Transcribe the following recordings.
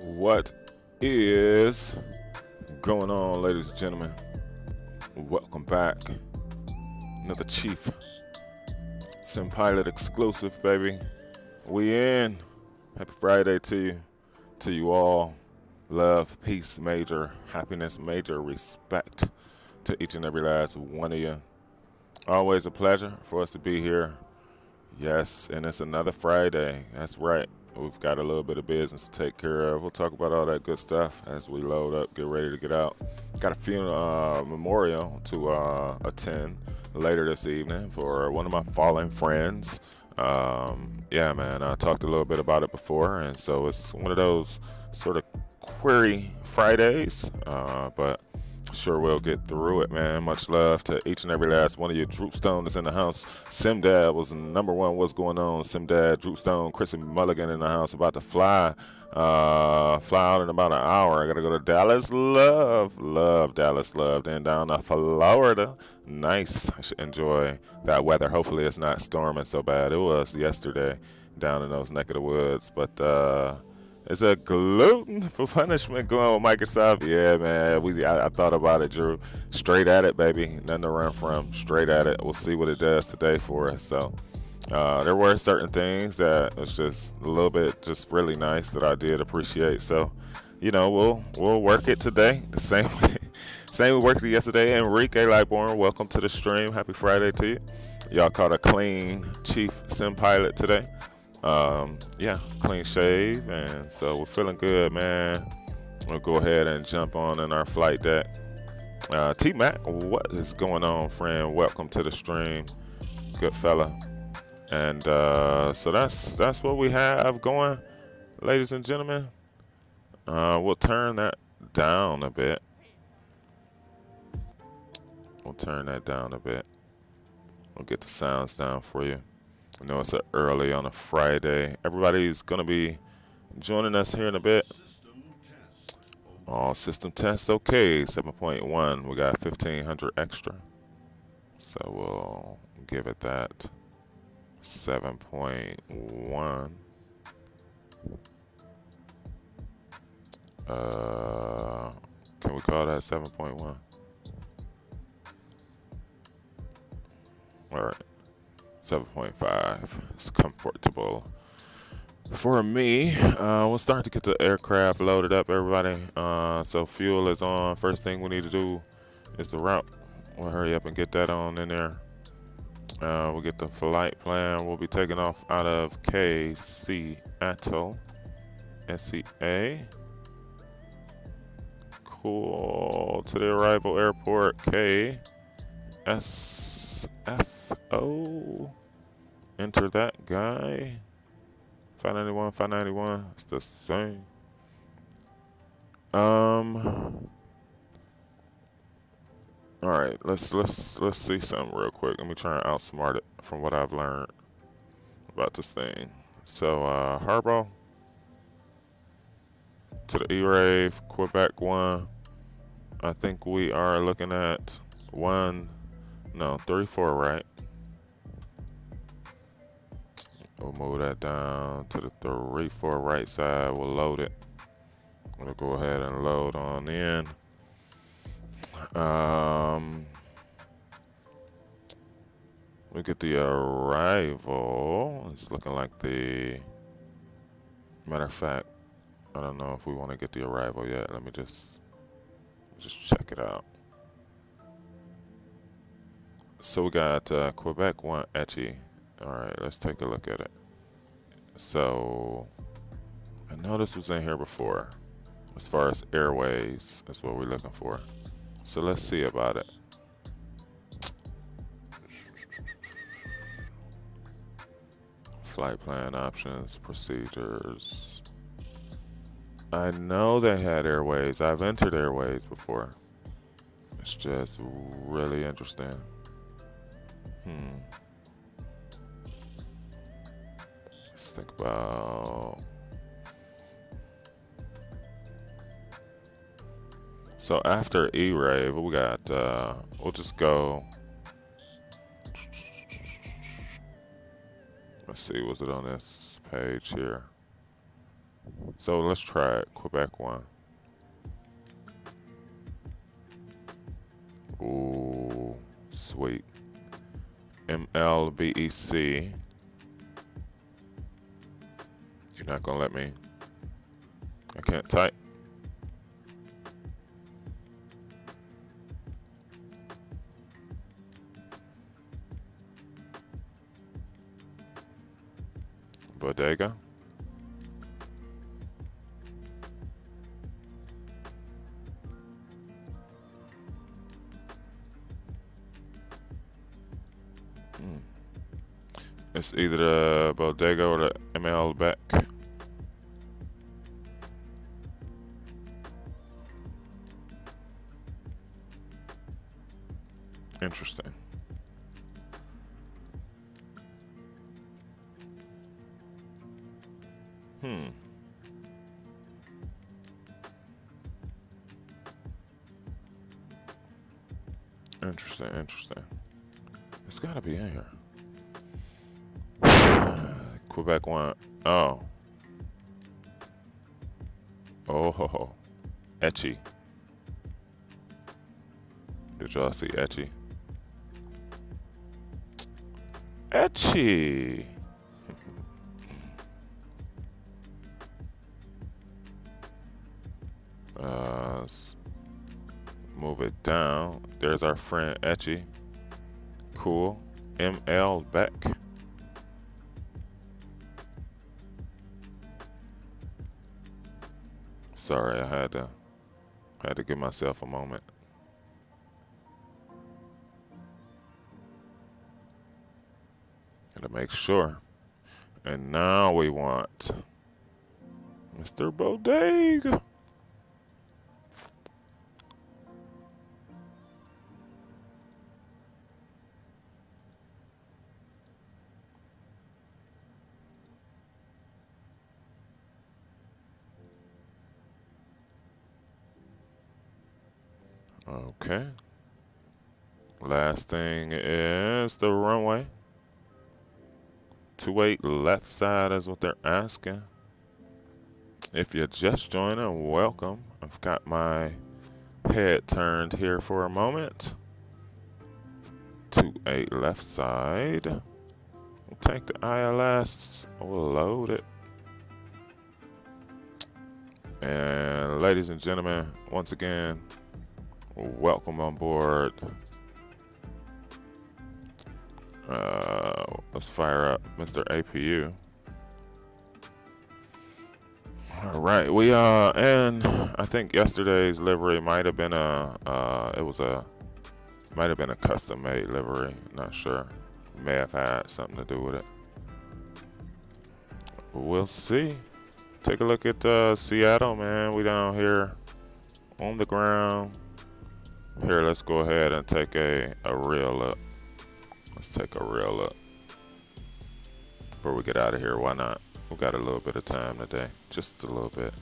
What is going on, ladies and gentlemen? Welcome back. Another Chief Sim Pilot exclusive, baby. We in. Happy Friday to you all. Love, peace, major happiness, major respect to each and every last one of you. Always a pleasure for us to be here. Yes, and it's another Friday. That's right. We've got a little bit of business to take care of. We'll talk about all that good stuff as we load up, get ready to get out. Got a funeral memorial to attend later this evening for one of my fallen friends. Yeah, man, I talked a little bit about it before, and so it's one of those sort of query Fridays, but sure we'll get through it, man. Much love to each and every last one of you. Droopstone is in the house. Simdad was number one. What's going on? Simdad, Droopstone, Chrissy Mulligan in the house. About to fly out in about an hour. I gotta go to Dallas. Love Dallas. Then down to Florida. Nice. I should enjoy that weather. Hopefully it's not storming so bad. It was yesterday down in those neck of the woods, but is a gluten for punishment going with Microsoft? Yeah, man. I thought about it, Drew. Straight at it, baby. Nothing to run from. Straight at it. We'll see what it does today for us. So there were certain things that was just a little bit just really nice that I did appreciate. So, you know, we'll work it today. The same we worked it yesterday. Enrique Lightborn, welcome to the stream. Happy Friday to you. Y'all caught a clean Chief Sim Pilot today. Yeah, clean shave, and so we're feeling good, man. We'll go ahead and jump on in our flight deck. T-Mac, what is going on, friend? Welcome to the stream, good fella. And so that's what we have going, ladies and gentlemen. We'll turn that down a bit. We'll get the sounds down for you. I know it's early on a Friday. Everybody's going to be joining us here in a bit. All system tests okay. 7.1. We got 1,500 extra. So we'll give it that 7.1. Can we call that 7.1? All right. 7.5. It's comfortable for me. We'll start to get the aircraft loaded up, everybody. So fuel is on. First thing we need to do is the route. We'll hurry up and get that on in there. We'll get the flight plan. We'll be taking off out of KSFO, SEA. Cool. To the arrival airport, KSFO. Enter that guy. 591. It's the same. All right. Let's see something real quick. Let me try and outsmart it from what I've learned about this thing. So Harbo to the E-Rave, Quebec 1. I think we are looking at 34, right? We'll move that down to the 34 right side. We'll load it. We'll go ahead and load on in. We get the arrival. It's looking like the matter of fact, I don't know if we want to get the arrival yet. Let me just check it out. So we got Quebec 1 Etchy. All right, let's take a look at it. So I know this was in here before. As far as airways, that's what we're looking for. So let's see about it. Flight plan options, procedures. I know they had airways. I've entered airways before. It's just really interesting. Let's think about. So after E-Rave, we got, we'll just go. Let's see, was it on this page here? So let's try it. Quebec 1. Ooh, sweet. MLBEC. You're not gonna let me. I can't type. Bodega. It's either the Bodega or the ML back. Interesting. Interesting. It's gotta be in here. Quebec 1. Oh. Oh. Etchy. Did y'all see Etchy? Etchy. Let's move it down. There's our friend Etchy. Cool. ML back. Sorry, I had to give myself a moment. To make sure. And now we want Mr. Bodega. Okay. Last thing is the runway. 28 left side is what they're asking. If you're just joining, welcome. I've got my head turned here for a moment. 28 left side. We'll take the ILS. We'll load it. And ladies and gentlemen, once again, welcome on board. Let's fire up Mr. APU. All right, we and I think yesterday's livery might have been might have been a custom made livery. Not sure. May have had something to do with it. We'll see. Take a look at Seattle, man. We down here on the ground. Here, let's go ahead and take a real look. Let's take a real look before we get out of here. Why not? We got a little bit of time today, just a little bit.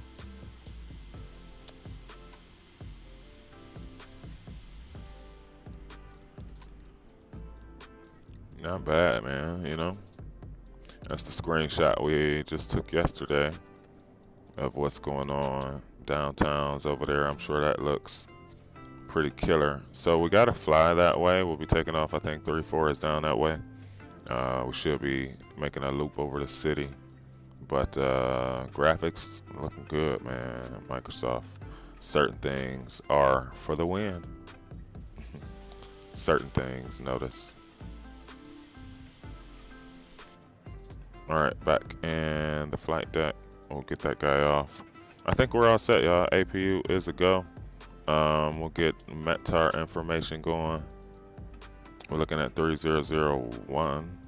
Not bad, man. You know, that's the screenshot we just took yesterday of what's going on downtowns over there. I'm sure that looks pretty killer. So we got to fly that way. We'll be taking off. I think 34 is down that way. We should be making a loop over the city. But graphics looking good, man. Microsoft, certain things are for the win. Certain things, notice. All right, back in the flight deck. We'll get that guy off. I think we're all set, y'all. APU is a go. We'll get METAR information going. We're looking at 3001.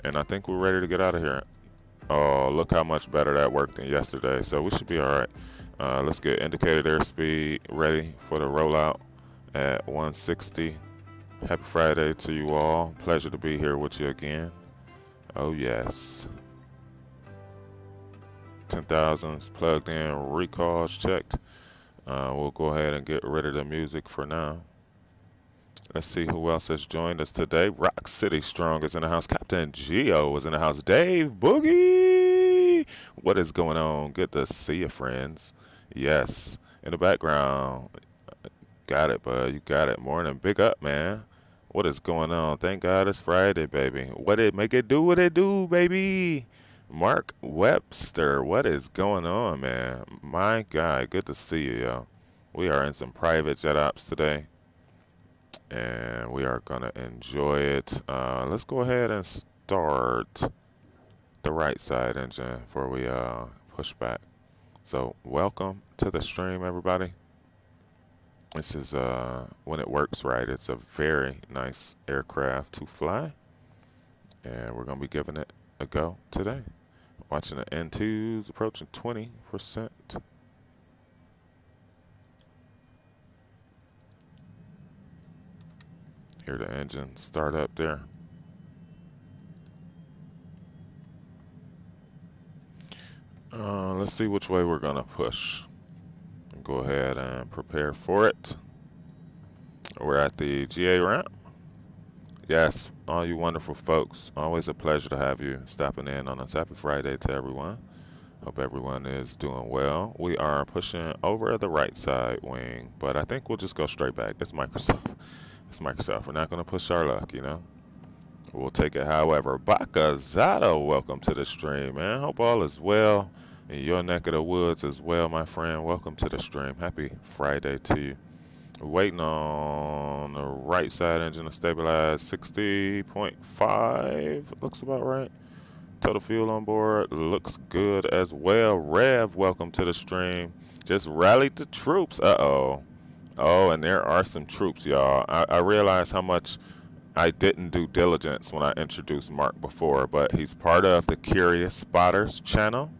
And I think we're ready to get out of here. Oh, look how much better that worked than yesterday. So we should be all right. Let's get indicated airspeed ready for the rollout at 160. Happy Friday to you all. Pleasure to be here with you again. Oh, yes. 10,000's plugged in, recalls checked. We'll go ahead and get rid of the music for now. Let's see who else has joined us today. Rock City Strong is in the house. Captain Geo is in the house. Dave Boogie. What is going on? Good to see you, friends. Yes, in the background. Got it, bud. You got it. Morning. Big up, man. What is going on? Thank God it's Friday, baby. What it make it do what it do, baby. Mark Webster, what is going on, man? My God, good to see you, yo. We are in some private jet ops today, and we are gonna enjoy it. Let's go ahead and start the right side engine before we push back. So welcome to the stream, everybody. This is when it works right, it's a very nice aircraft to fly, and we're gonna be giving it a go today. Watching the N2s approaching 20%. Hear the engine start up there. Let's see which way we're gonna push. Go ahead and prepare for it. We're at the GA ramp. Yes, all you wonderful folks. Always a pleasure to have you stopping in on us. Happy Friday to everyone. Hope everyone is doing well. We are pushing over the right side wing, but I think we'll just go straight back. It's Microsoft. It's Microsoft. We're not going to push our luck, you know. We'll take it however. Bakazato, welcome to the stream, man. Hope all is well in your neck of the woods as well, my friend. Welcome to the stream. Happy Friday to you. Waiting on the right side engine to stabilize 60.5. Looks about right. Total fuel on board looks good as well. Rev, welcome to the stream. Just rallied the troops. Uh-oh. Oh, and there are some troops, y'all. I realize how much I didn't do diligence when I introduced Mark before, but he's part of the Curious Spotters channel,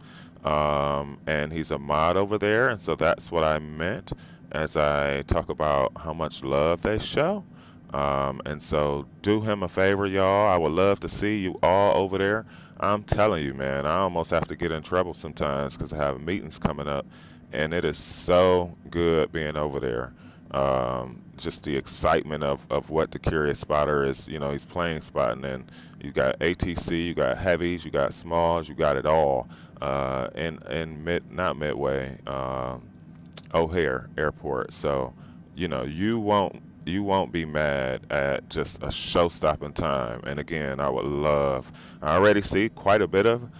and he's a mod over there, and so that's what I meant as I talk about how much love they show. And so do him a favor, y'all. I would love to see you all over there. I'm telling you, man, I almost have to get in trouble sometimes because I have meetings coming up, and it is so good being over there. Just the excitement of what the Curious Spotter is, you know, he's playing spotting, and you got ATC, you got heavies, you got smalls, you got it all. Not Midway, O'Hare Airport. So, you know, you won't be mad at just a show-stopping time. And again, I already see quite a bit of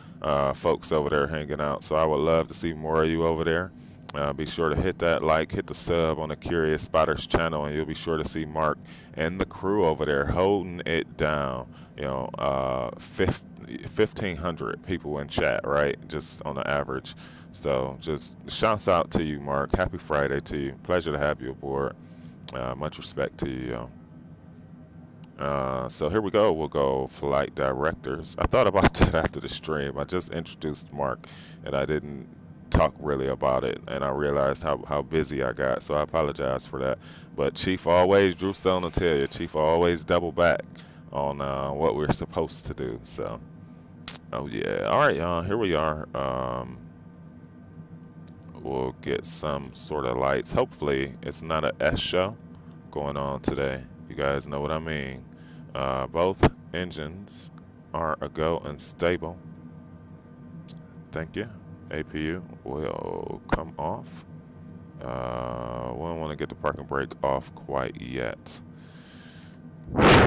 folks over there hanging out, so I would love to see more of you over there. Be sure to hit that like, hit the sub on the Curious Spotters channel, and you'll be sure to see Mark and the crew over there holding it down. You know, 1,500 people in chat, right? Just on the average. So just shouts out to you, Mark. Happy Friday to you. Pleasure to have you aboard. Much respect to you, yo. So here we go. We'll go flight directors. I thought about that after the stream. I just introduced Mark, and I didn't talk really about it, and I realized how busy I got, so I apologize for that. But Chief always, Drew Stone will tell you, Chief always double back on what we're supposed to do. So, oh yeah. All right, y'all. Here we are. We'll get some sort of lights. Hopefully, it's not a S show going on today. You guys know what I mean. Both engines are a go and stable. Thank you. APU will come off. We don't want to get the parking brake off quite yet.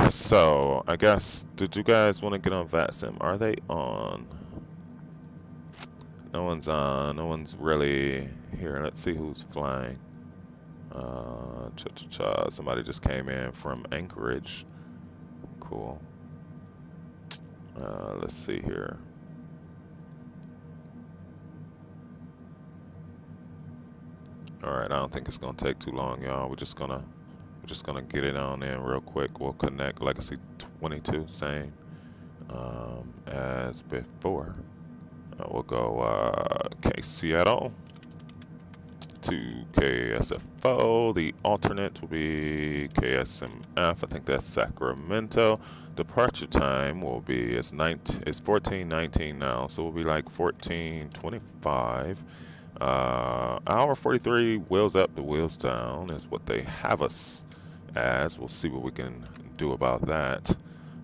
So, I guess, did you guys want to get on VATSIM? Are they on? No one's on. No one's really here. Let's see who's flying. Somebody just came in from Anchorage. Cool. Let's see here. All right, I don't think it's gonna take too long, y'all. We're just gonna get it on in real quick. We'll connect Legacy 22, same as before. We'll go Seattle to KSFO. The alternate will be KSMF. I think that's Sacramento. Departure time will be it's 14:19 now, so we'll be like 14:25. Hour 43, wheels up to wheels down is what they have us as. We'll see what we can do about that.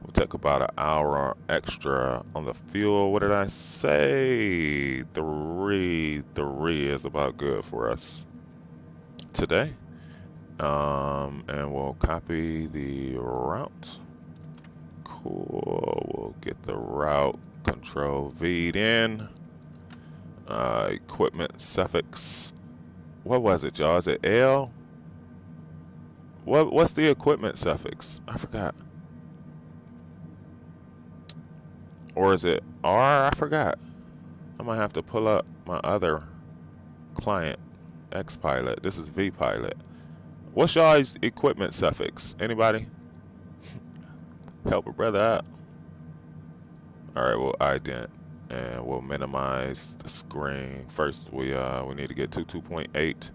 We'll take about an hour extra on the fuel. What did I say? Three is about good for us today. And we'll copy the route. Cool. We'll get the route control V'd in. Equipment suffix. What was it, y'all? Is it L? What's the equipment suffix? I forgot. Or is it R? I forgot. I might have to pull up my other client, X Pilot. This is V Pilot. What's y'all's equipment suffix? Anybody? Help a brother out. Alright, we'll ident and we'll minimize the screen. First we need to get to 2.8.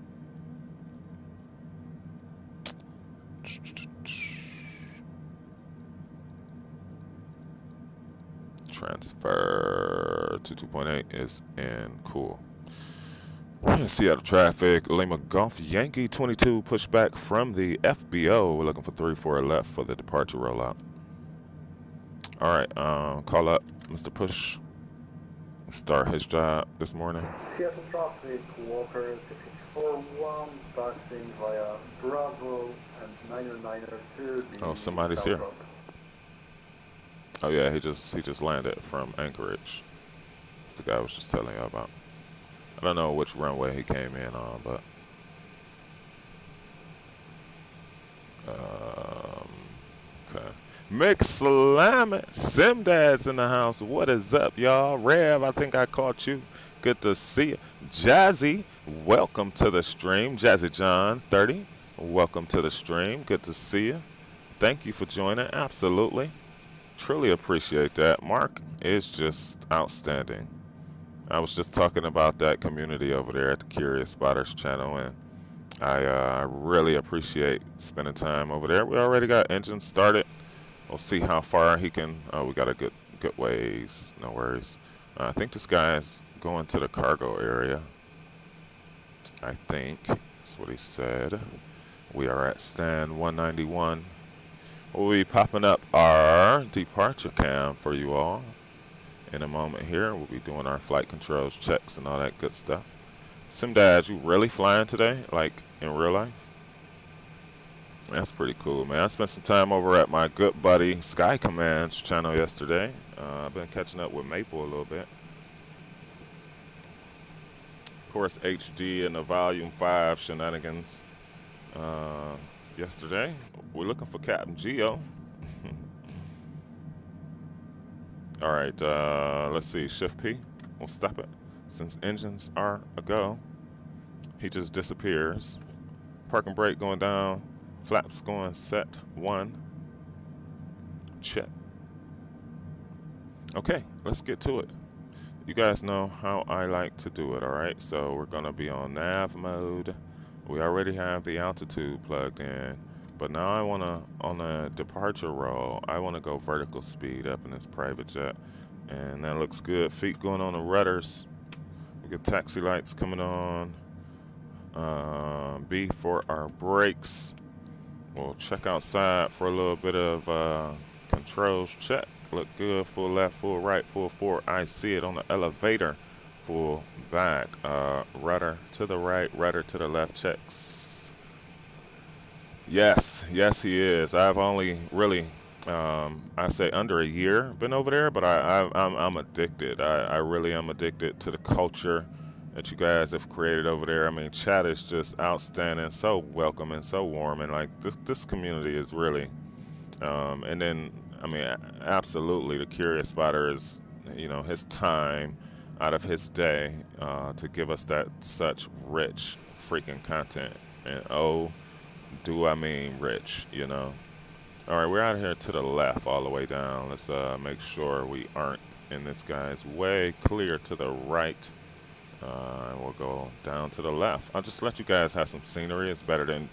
Transfer to 2.8 is in. Cool. Seattle traffic, Lima Golf Yankee 22 pushback from the FBO. We're looking for 3-4 left for the departure rollout. All right, call up Mr. Push. Start his job this morning. Seattle traffic, Walker 641, passing via Bravo and 992. Oh, somebody's here. Oh yeah, he just landed from Anchorage. That's the guy I was just telling you about. I don't know which runway he came in on, but okay. Mick Slam, Sim Dad's in the house. What is up, y'all? Rev, I think I caught you. Good to see you. Jazzy, welcome to the stream. Jazzy John 30, welcome to the stream. Good to see you. Thank you for joining. Absolutely. Truly appreciate that. Mark is just outstanding. I was just talking about that community over there at the Curious Spotters channel, and I really appreciate spending time over there. We already got engines started. We'll see how far he can. Oh, we got a good ways. No worries. I think this guy is going to the cargo area. I think that's what he said. We are at stand 191. We'll be popping up our departure cam for you all in a moment here. We'll be doing our flight controls checks and all that good stuff. Simdad, you really flying today, like in real life? That's pretty cool, man. I spent some time over at my good buddy Sky Command's channel yesterday. I've been catching up with Maple a little bit. Of course, HD and the Volume 5 shenanigans yesterday. We're looking for Captain Geo. All right, let's see. Shift P. We'll stop it. Since engines are a go, he just disappears. Parking brake going down. Flaps going set 1. Check. Okay, let's get to it. You guys know how I like to do it, all right? So we're going to be on nav mode. We already have the altitude plugged in. But now I want to, on a departure roll, I want to go vertical speed up in this private jet. And that looks good. Feet going on the rudders. We got taxi lights coming on. B for our brakes. We'll check outside for a little bit of controls check. Look good. Full left, full right, full forward. I see it on the elevator. Full back. Rudder to the right, rudder to the left. Checks. Yes, he is. I've only really, I say under a year been over there, but I'm addicted. I really am addicted to the culture that you guys have created over there. I mean, chat is just outstanding, so welcoming, so warm, and like this community is really, and then, I mean, absolutely, the Curious Spotter is, you know, his time out of his day to give us that such rich freaking content, and do I mean rich, you know. All right, we're out here to the left all the way down. Let's make sure we aren't in this guy's way. Clear to the right, and we'll go down to the left. I'll just let you guys have some scenery. It's better than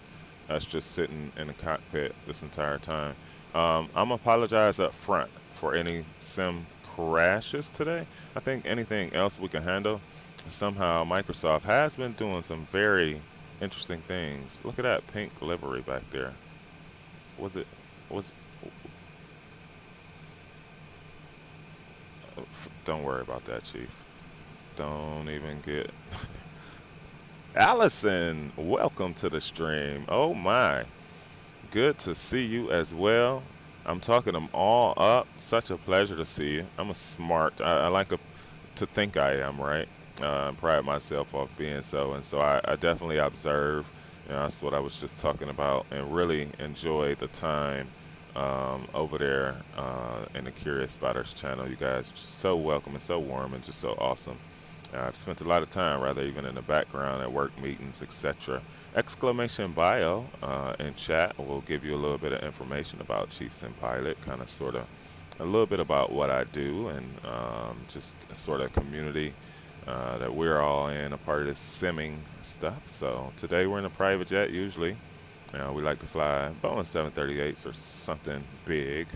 us just sitting in the cockpit this entire time. I'm apologize up front for any sim crashes today. I think anything else we can handle. Somehow Microsoft has been doing some very interesting things. Look at that pink livery back there. don't worry about that, Chief. Don't even get. Allison, welcome to the stream. Oh my, good to see you as well. I'm talking them all up. Such a pleasure to see you. I'm a smart. I like to think I am, right. I pride myself off being so, and so I definitely observe. That's what I was just talking about, and really enjoy the time over there in the Curious Spotters channel. You guys are just so welcome and so warm and just so awesome. I've spent a lot of time, rather even in the background at work meetings, etc. Exclamation bio in chat will give you a little bit of information about Chief Sim Pilot, kind of sort of a little bit about what I do, and just sort of community that we're all in, a part of this simming stuff. So today we're in a private jet. Usually we like to fly Boeing 738s or something big.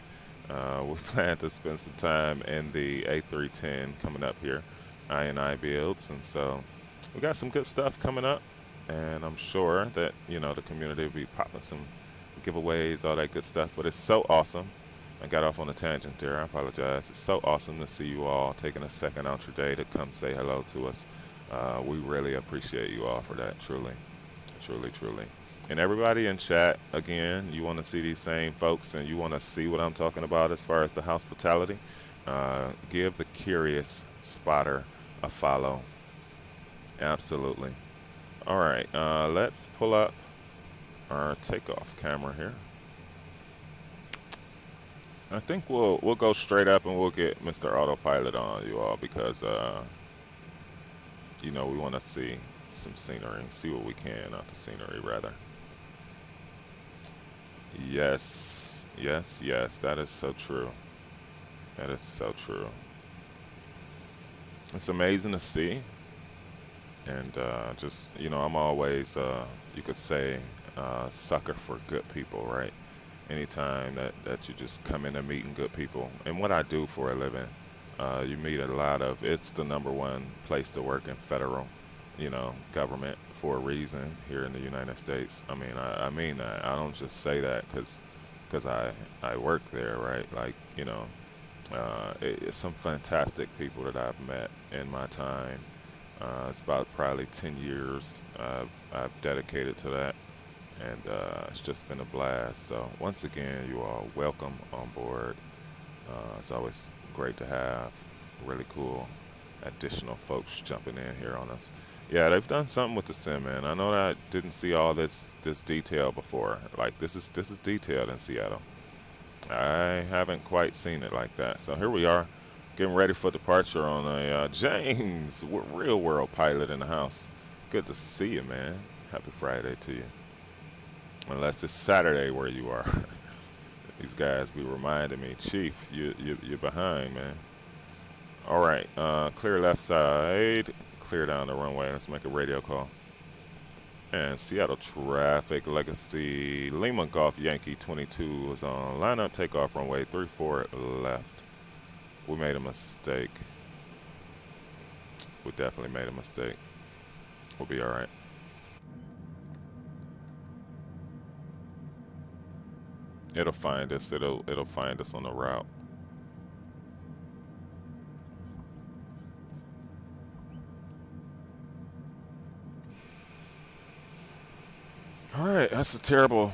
We plan to spend some time in the A310 coming up here, I builds, and so we got some good stuff coming up, and I'm sure that the community will be popping some giveaways, all that good stuff. But it's so awesome. I got off on a tangent there. I apologize. It's so awesome to see you all taking a second out your day to come say hello to us. We really appreciate you all for that. Truly, truly, truly. And everybody in chat, again, you want to see these same folks and you want to see what I'm talking about as far as the hospitality, give the Curious Spotter a follow. Absolutely. All right, let's pull up our takeoff camera here. I think we'll go straight up and we'll get Mr. Autopilot on, you all, because we want to see some scenery, see what we can, not the scenery, rather. Yes, yes, yes, that is so true. That is so true. It's amazing to see, and just I'm always you could say sucker for good people, right? Anytime that you just come in and meeting good people, and what I do for a living, you meet a lot of. It's the #1 place to work in federal, government for a reason here in the United States. I mean that. I don't just say that because I work there, right? Like it's some fantastic people that I've met in my time. It's about probably 10 years I've dedicated to that, and it's just been a blast. So once again, you all welcome on board. It's always great to have really cool additional folks jumping in here on us. Yeah, they've done something with the sim, man. I know that I didn't see all this detail before. Like this is detailed in Seattle. I haven't quite seen it like that. So here we are, getting ready for departure on a James Real World Pilot in the house. Good to see you, man. Happy Friday to you. Unless it's Saturday where you are. These guys be reminding me, Chief, you're behind, man. All right, clear left side, clear down the runway. Let's make a radio call. And Seattle traffic, Legacy, Lima Golf Yankee 22 is on. Line up, takeoff, runway 34 left. We made a mistake. We definitely made a mistake. We'll be all right. It'll find us. It'll find us on the route. All right, that's a terrible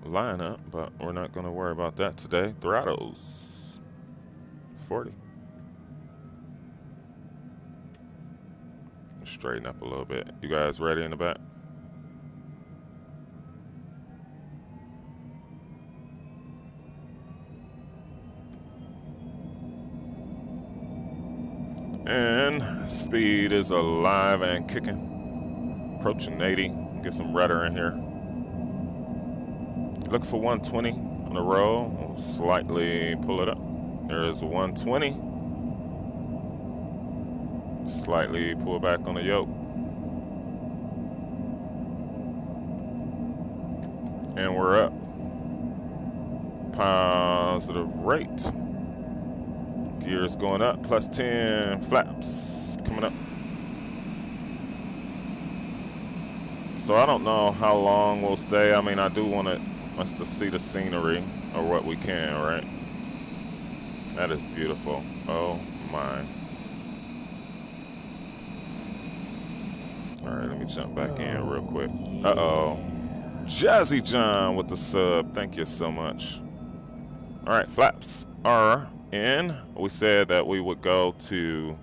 lineup, but we're not going to worry about that today. Throttles 40. Straighten up a little bit. You guys ready in the back? And speed is alive and kicking. Approaching 80. Get some rudder in here. Looking for 120 on the roll. We'll slightly pull it up. There is 120. Slightly pull back on the yoke. And we're up. Positive rate. Gears going up. Plus 10 flaps coming up. So I don't know how long we'll stay. I mean, I do want us to see the scenery or what we can, right? That is beautiful. Oh mind. All right, let me jump back in real quick. Uh-oh. Jazzy John with the sub. Thank you so much. All right, flaps are in. We said that we would go to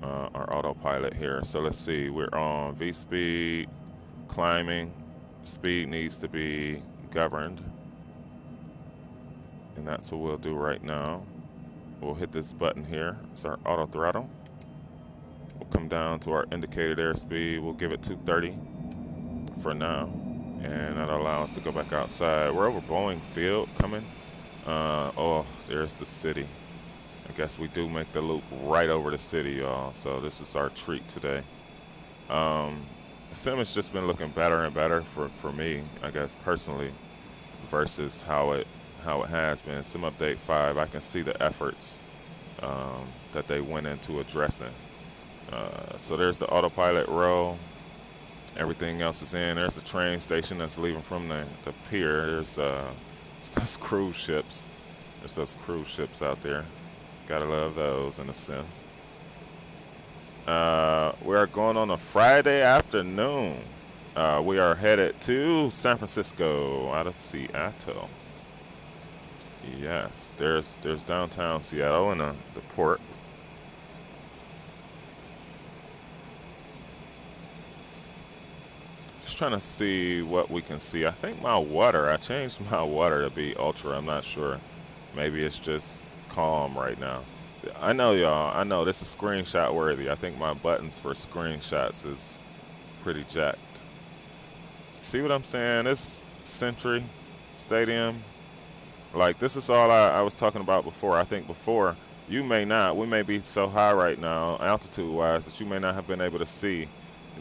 our autopilot here. So let's see. We're on V-speed, climbing. Speed needs to be governed. And that's what we'll do right now. We'll hit this button here. It's our auto throttle. We'll come down to our indicated airspeed. We'll give it 230 for now. And that'll allow us to go back outside. We're over Boeing Field coming. Oh, there's the city. I guess we do make the loop right over the city, y'all. So this is our treat today. Sim has just been looking better and better for me, I guess, personally, versus how it has been. Sim Update 5, I can see the efforts that they went into addressing. So there's the autopilot row. Everything else is in. There's the train station that's leaving from the pier. There's those cruise ships. There's those cruise ships out there. Gotta love those in a sim. We are going on a Friday afternoon. We are headed to San Francisco out of Seattle. Yes, there's downtown Seattle and the port. Just trying to see what we can see. I think I changed my water to be ultra. I'm not sure. Maybe it's just calm right now. I know, y'all. I know this is screenshot worthy. I think my buttons for screenshots is pretty jacked. See what I'm saying? This Century Stadium, like, this is all I was talking about before. I think before, we may be so high right now, altitude-wise, that you may not have been able to see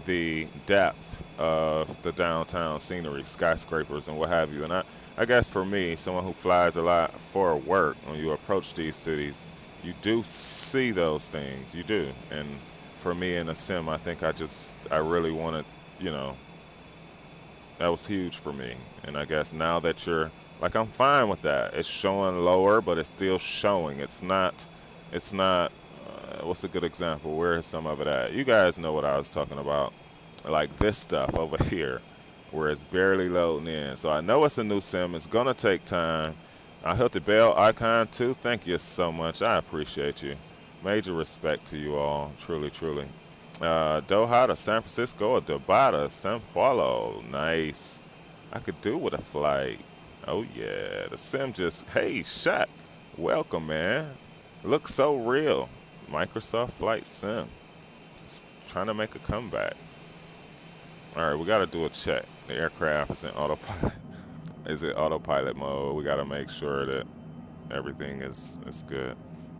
the depth of the downtown scenery, skyscrapers, and what have you. And I guess for me, someone who flies a lot for work, when you approach these cities, you do see those things. You do. And for me in a sim, I think I really wanted, that was huge for me. And I guess now that I'm fine with that. It's showing lower, but it's still showing. It's not, what's a good example? Where is some of it at? You guys know what I was talking about. Like this stuff over here, where it's barely loading in. So I know it's a new sim. It's going to take time. I hit the bell icon too. Thank you so much. I appreciate you. Major respect to you all. Truly, truly. Doha to San Francisco or Dubai to Sao Paulo. Nice. I could do with a flight. Oh, yeah. The sim just, hey, shot. Welcome, man. Looks so real. Microsoft Flight Sim. It's trying to make a comeback. All right, we got to do a check. The aircraft is in autopilot. Is it autopilot mode? We got to make sure that everything is good.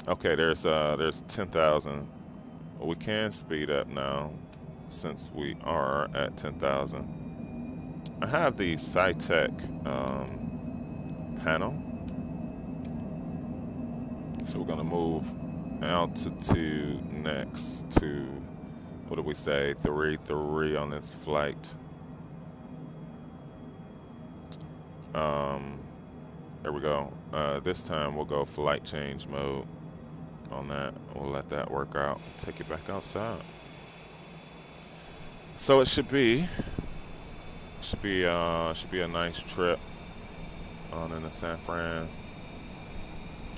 Okay, there's 10,000. We can speed up now since we are at 10,000. I have the SciTech panel. So we're going to move altitude next to, what do we say, 3 on this flight. There we go. This time we'll go flight change mode on that. We'll let that work out. Take it back outside. So it should be a nice trip on into San Fran.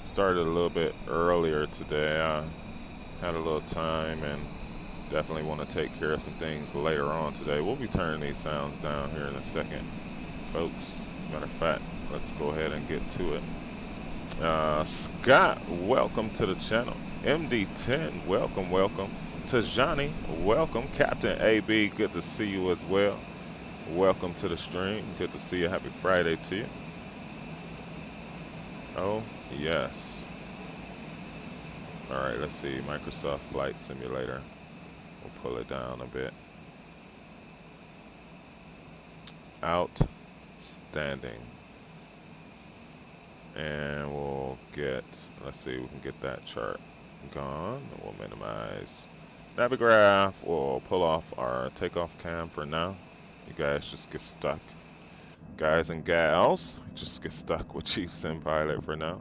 Started a little bit earlier today. I had a little time and definitely want to take care of some things later on today. We'll be turning these sounds down here in a second, folks. Matter of fact, let's go ahead and get to it. Scott, welcome to the channel. MD10, welcome. Tajani, welcome. Captain AB, good to see you as well. Welcome to the stream. Good to see you. Happy Friday to you. Oh, yes. All right, let's see. Microsoft Flight Simulator. We'll pull it down a bit. Outstanding. And we'll get, let's see, we can get that chart gone. And we'll minimize Navigraph. We'll pull off our takeoff cam for now. You guys just get stuck. Guys and gals, just get stuck with Chief Sim Pilot for now.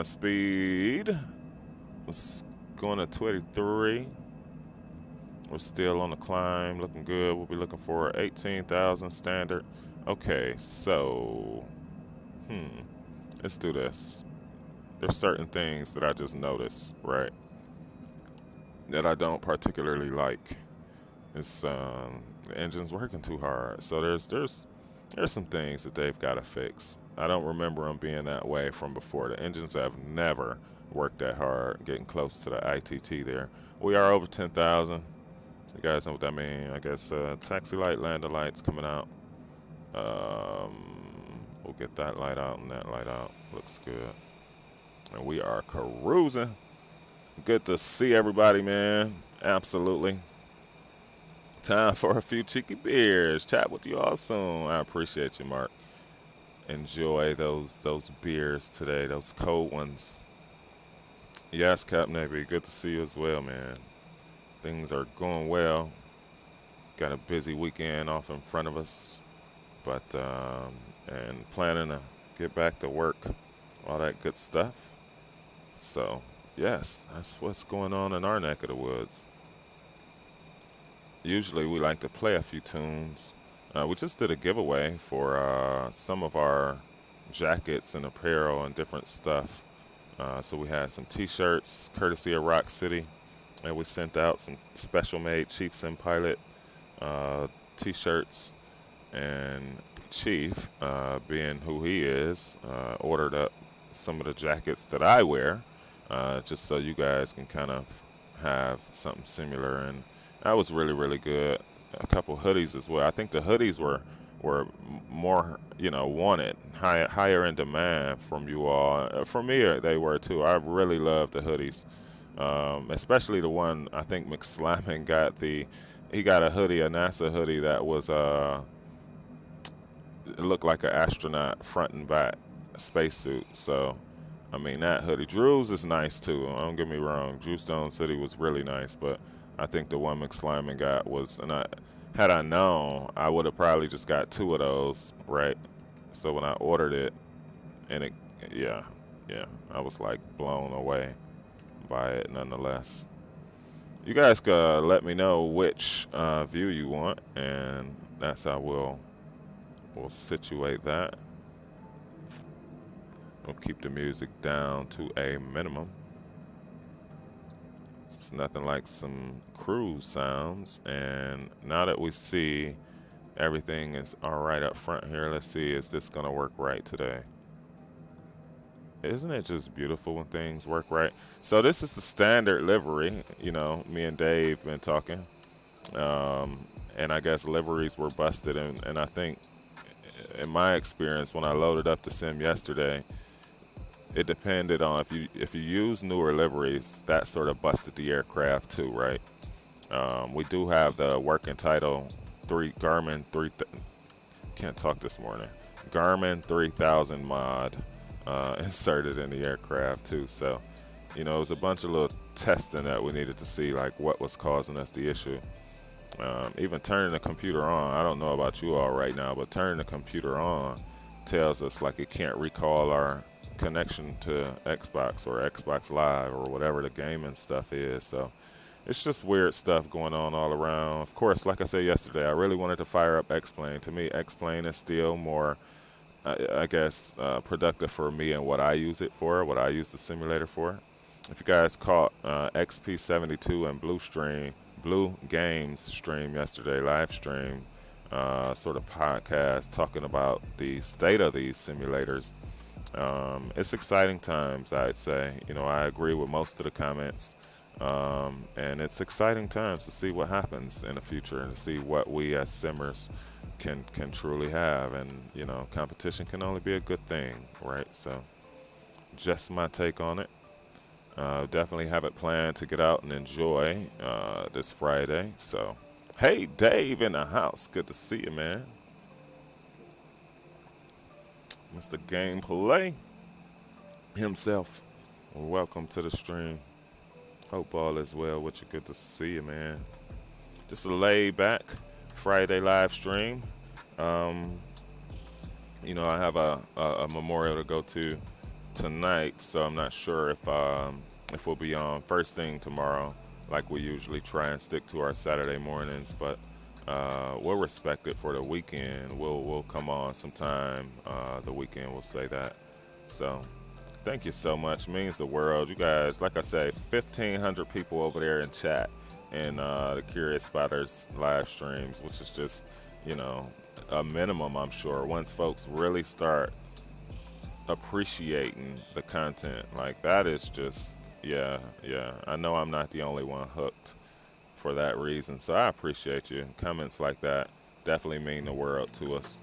Speed Let's go to 23. We're still on the climb, looking good. We'll be looking for 18,000 standard. Okay, so, let's do this. There's certain things that I just noticed, right, that I don't particularly like. It's the engine's working too hard. So there's some things that they've got to fix. I don't remember them being that way from before. The engines have never worked that hard, getting close to the ITT there. We are over 10,000. You guys know what that means. I guess taxi light, lander lights coming out. We'll get that light out and that light out. Looks good. And we are cruising. Good to see everybody, man. Absolutely. Time for a few cheeky beers. Chat with you all soon. I appreciate you, Mark. Enjoy those beers today, those cold ones. Yes, Cap Navy. Good to see you as well, man. Things are going well. Got a busy weekend off in front of us, but and planning to get back to work, all that good stuff. So yes, that's what's going on in our neck of the woods. Usually we like to play a few tunes. We just did a giveaway for some of our jackets and apparel and different stuff. So we had some t-shirts courtesy of Rock City. And we sent out some special-made Chief Sim Pilot T-shirts, and Chief, being who he is, ordered up some of the jackets that I wear, just so you guys can kind of have something similar. And that was really, really good. A couple hoodies as well. I think the hoodies were more, wanted, higher in demand from you all. For me, they were too. I really love the hoodies. Especially the one I think McSlyman got. He got a hoodie, a NASA hoodie that was it looked like an astronaut front and back, a spacesuit. So I mean, that hoodie. Drew's is nice too, don't get me wrong. Drew Stone's hoodie was really nice, but I think the one McSlyman got was, and had I known, I would have probably just got two of those, right? So when I ordered it, and yeah, I was like blown away by it nonetheless. You guys can let me know which view you want, and that's how we'll situate that. We'll keep the music down to a minimum. It's nothing like some cruise sounds. And now that we see everything is all right up front here, let's see, is this gonna work right today? Isn't it just beautiful when things work right? So this is the standard livery. Me and Dave been talking, and I guess liveries were busted. And I think, in my experience, when I loaded up the sim yesterday, it depended on if you use newer liveries, that sort of busted the aircraft too, right? We do have the working title Garmin 3000 Mod. Inserted in the aircraft too. So, it was a bunch of little testing that we needed to see, like what was causing us the issue. Even turning the computer on, I don't know about you all right now, but turning the computer on tells us like it can't recall our connection to Xbox or Xbox Live or whatever the gaming stuff is. So it's just weird stuff going on all around. Of course, like I said yesterday, I really wanted to fire up X-Plane. To me, X-Plane is still more, I guess, productive for me and what I use it for, what I use the simulator for. If you guys caught XP72 and Blue Games stream yesterday, live stream, sort of podcast talking about the state of these simulators, it's exciting times, I'd say. I agree with most of the comments, and it's exciting times to see what happens in the future and to see what we as simmers can truly have. And competition can only be a good thing, right? So just my take on it. Definitely have it planned to get out and enjoy this Friday. So hey, Dave in the house, good to see you, man. Mr. Gameplay himself, welcome to the stream. Hope all is well with you. Good to see you, man. Just a laid back Friday live stream. I have a memorial to go to tonight, so I'm not sure if if we'll be on first thing tomorrow, like we usually try and stick to our Saturday mornings. But we'll respect it for the weekend. We'll come on sometime the weekend. We'll say that. So thank you so much. Means the world. You guys, like I say, 1,500 people over there in chat and the Curious Spotters live streams, which is just, you know, a minimum, I'm sure. Once folks really start appreciating the content, like that is just, yeah. I know I'm not the only one hooked for that reason. So I appreciate you. Comments like that definitely mean the world to us.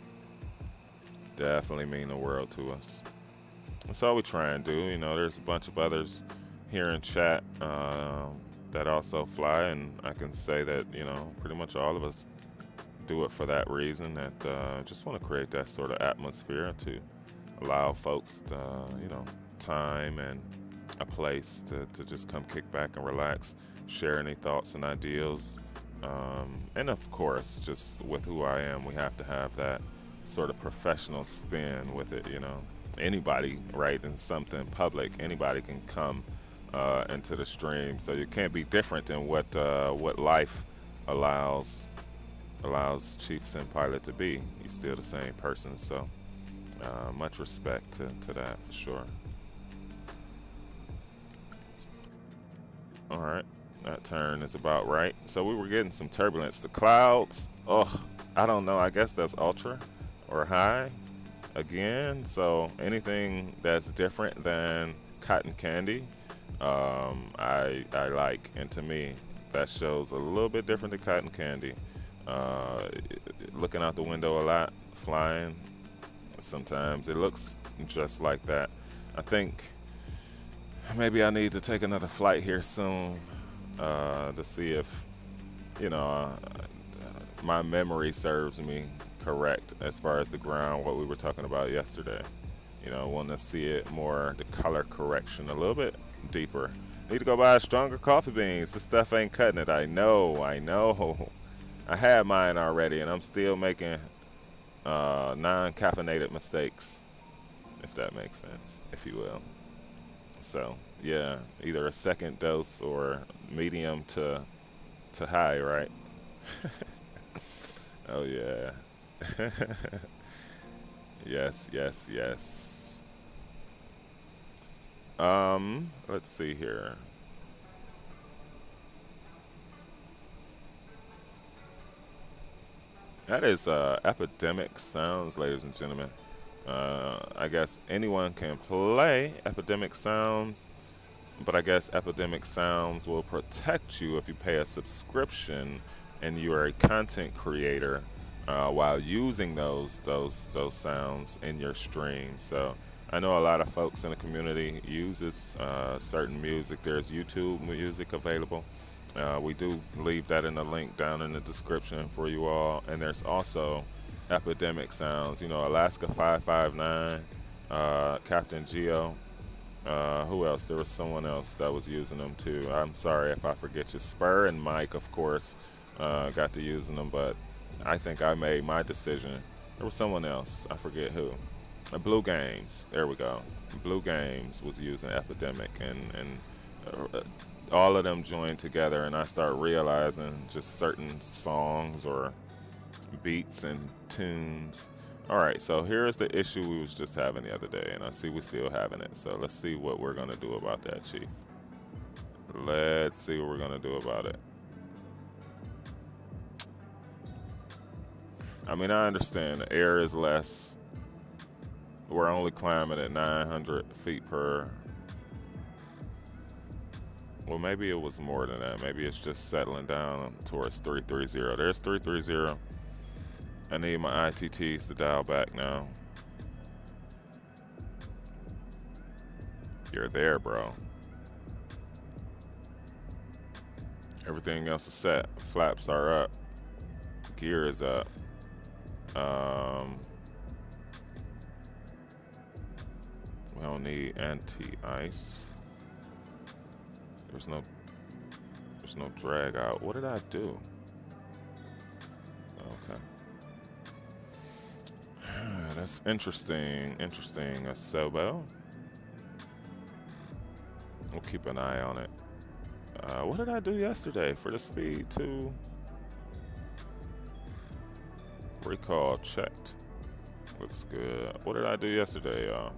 Definitely mean the world to us. That's all we try and do. You know, there's a bunch of others here in chat that also fly, and I can say that, you know, pretty much all of us do it for that reason, that just want to create that sort of atmosphere to allow folks to, you know, time and a place to just come kick back and relax, share any thoughts and ideas. And of course, just with who I am, we have to have that sort of professional spin with it, you know. Anybody, right, in something public, anybody can come into the stream. So you can't be different than what life allows Chief Sim Pilot to be. He's still the same person. So much respect to that for sure. All right, that turn is about right. So we were getting some turbulence. The clouds, oh, I don't know. I guess that's ultra or high again. So anything that's different than cotton candy, I like, and to me, that shows a little bit different than cotton candy. Looking out the window a lot, flying. Sometimes it looks just like that. I think maybe I need to take another flight here soon to see if, you know, my memory serves me correct as far as the ground, what we were talking about yesterday. You know, want to see it more, the color correction a little bit deeper. Need to go buy stronger coffee beans. This stuff ain't cutting it. I know. I had mine already, and I'm still making non-caffeinated mistakes, if that makes sense, if you will. So, yeah, either a second dose or medium to high, right? Oh, yeah. Yes. Let's see here. That is Epidemic Sounds, ladies and gentlemen. I guess anyone can play Epidemic Sounds, but I guess Epidemic Sounds will protect you if you pay a subscription and you are a content creator while using those sounds in your stream. So I know a lot of folks in the community uses certain music. There's YouTube music available. We do leave that in the link down in the description for you all. And there's also Epidemic Sounds. You know, Alaska 559, Captain Geo. Who else? There was someone else that was using them too. I'm sorry if I forget you. Spur and Mike, of course, got to using them, but I think I made my decision. There was someone else. I forget who. Blue Games. There we go. Blue Games was using Epidemic, and all of them joined together, and I start realizing just certain songs or beats and tunes. All right, so here's the issue we was just having the other day, and I see we still having it. So let's see what we're gonna do about that, Chief. Let's see what we're gonna do about it. I mean, I understand the air is less. We're only climbing at 900 feet per. Well, maybe it was more than that. Maybe it's just settling down towards 330. There's 330. I need my ITTs to dial back now. You're there, bro. Everything else is set. Flaps are up. Gear is up. We don't need anti-ice. There's no drag out. What did I do? Okay. That's interesting. Interesting. Sobo. We'll keep an eye on it. What did I do yesterday for the speed to recall checked? Looks good. What did I do yesterday, y'all?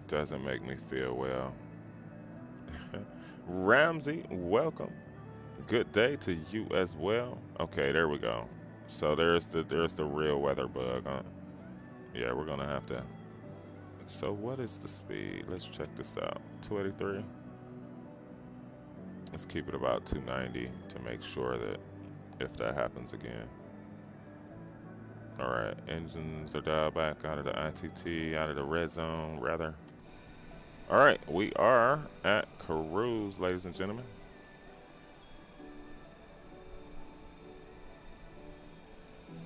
Doesn't make me feel well. Ramsey, welcome. Good day to you as well. Okay, there we go. So there's the real weather bug, huh? Yeah, we're gonna have to. So what is the speed? Let's check this out. 283. Let's keep it about 290 to make sure that if that happens again. All right, engines are dialed back out of the ITT, out of the red zone, rather. All right, we are at cruise, ladies and gentlemen.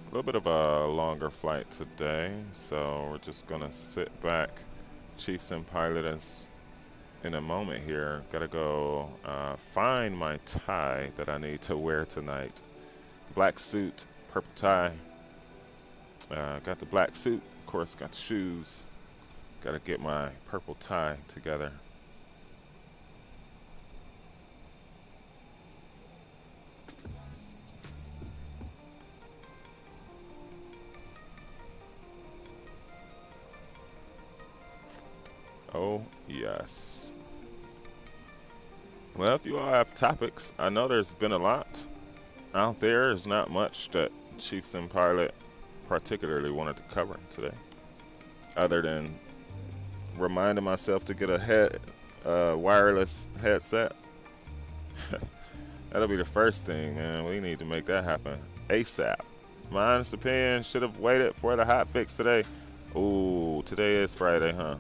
A little bit of a longer flight today, so we're just gonna sit back. Chiefs and pilot us in a moment here. Gotta go find my tie that I need to wear tonight. Black suit, purple tie. Got the black suit, of course, got the shoes. Gotta get my purple tie together. Oh, yes. Well, if you all have topics, I know there's been a lot out there. There's not much that Chiefs and Pilot particularly wanted to cover today, other than reminding myself to get a wireless headset. That'll be the first thing, man. We need to make that happen ASAP. My honest opinion, should have waited for the hot fix today. Ooh, today is Friday, huh?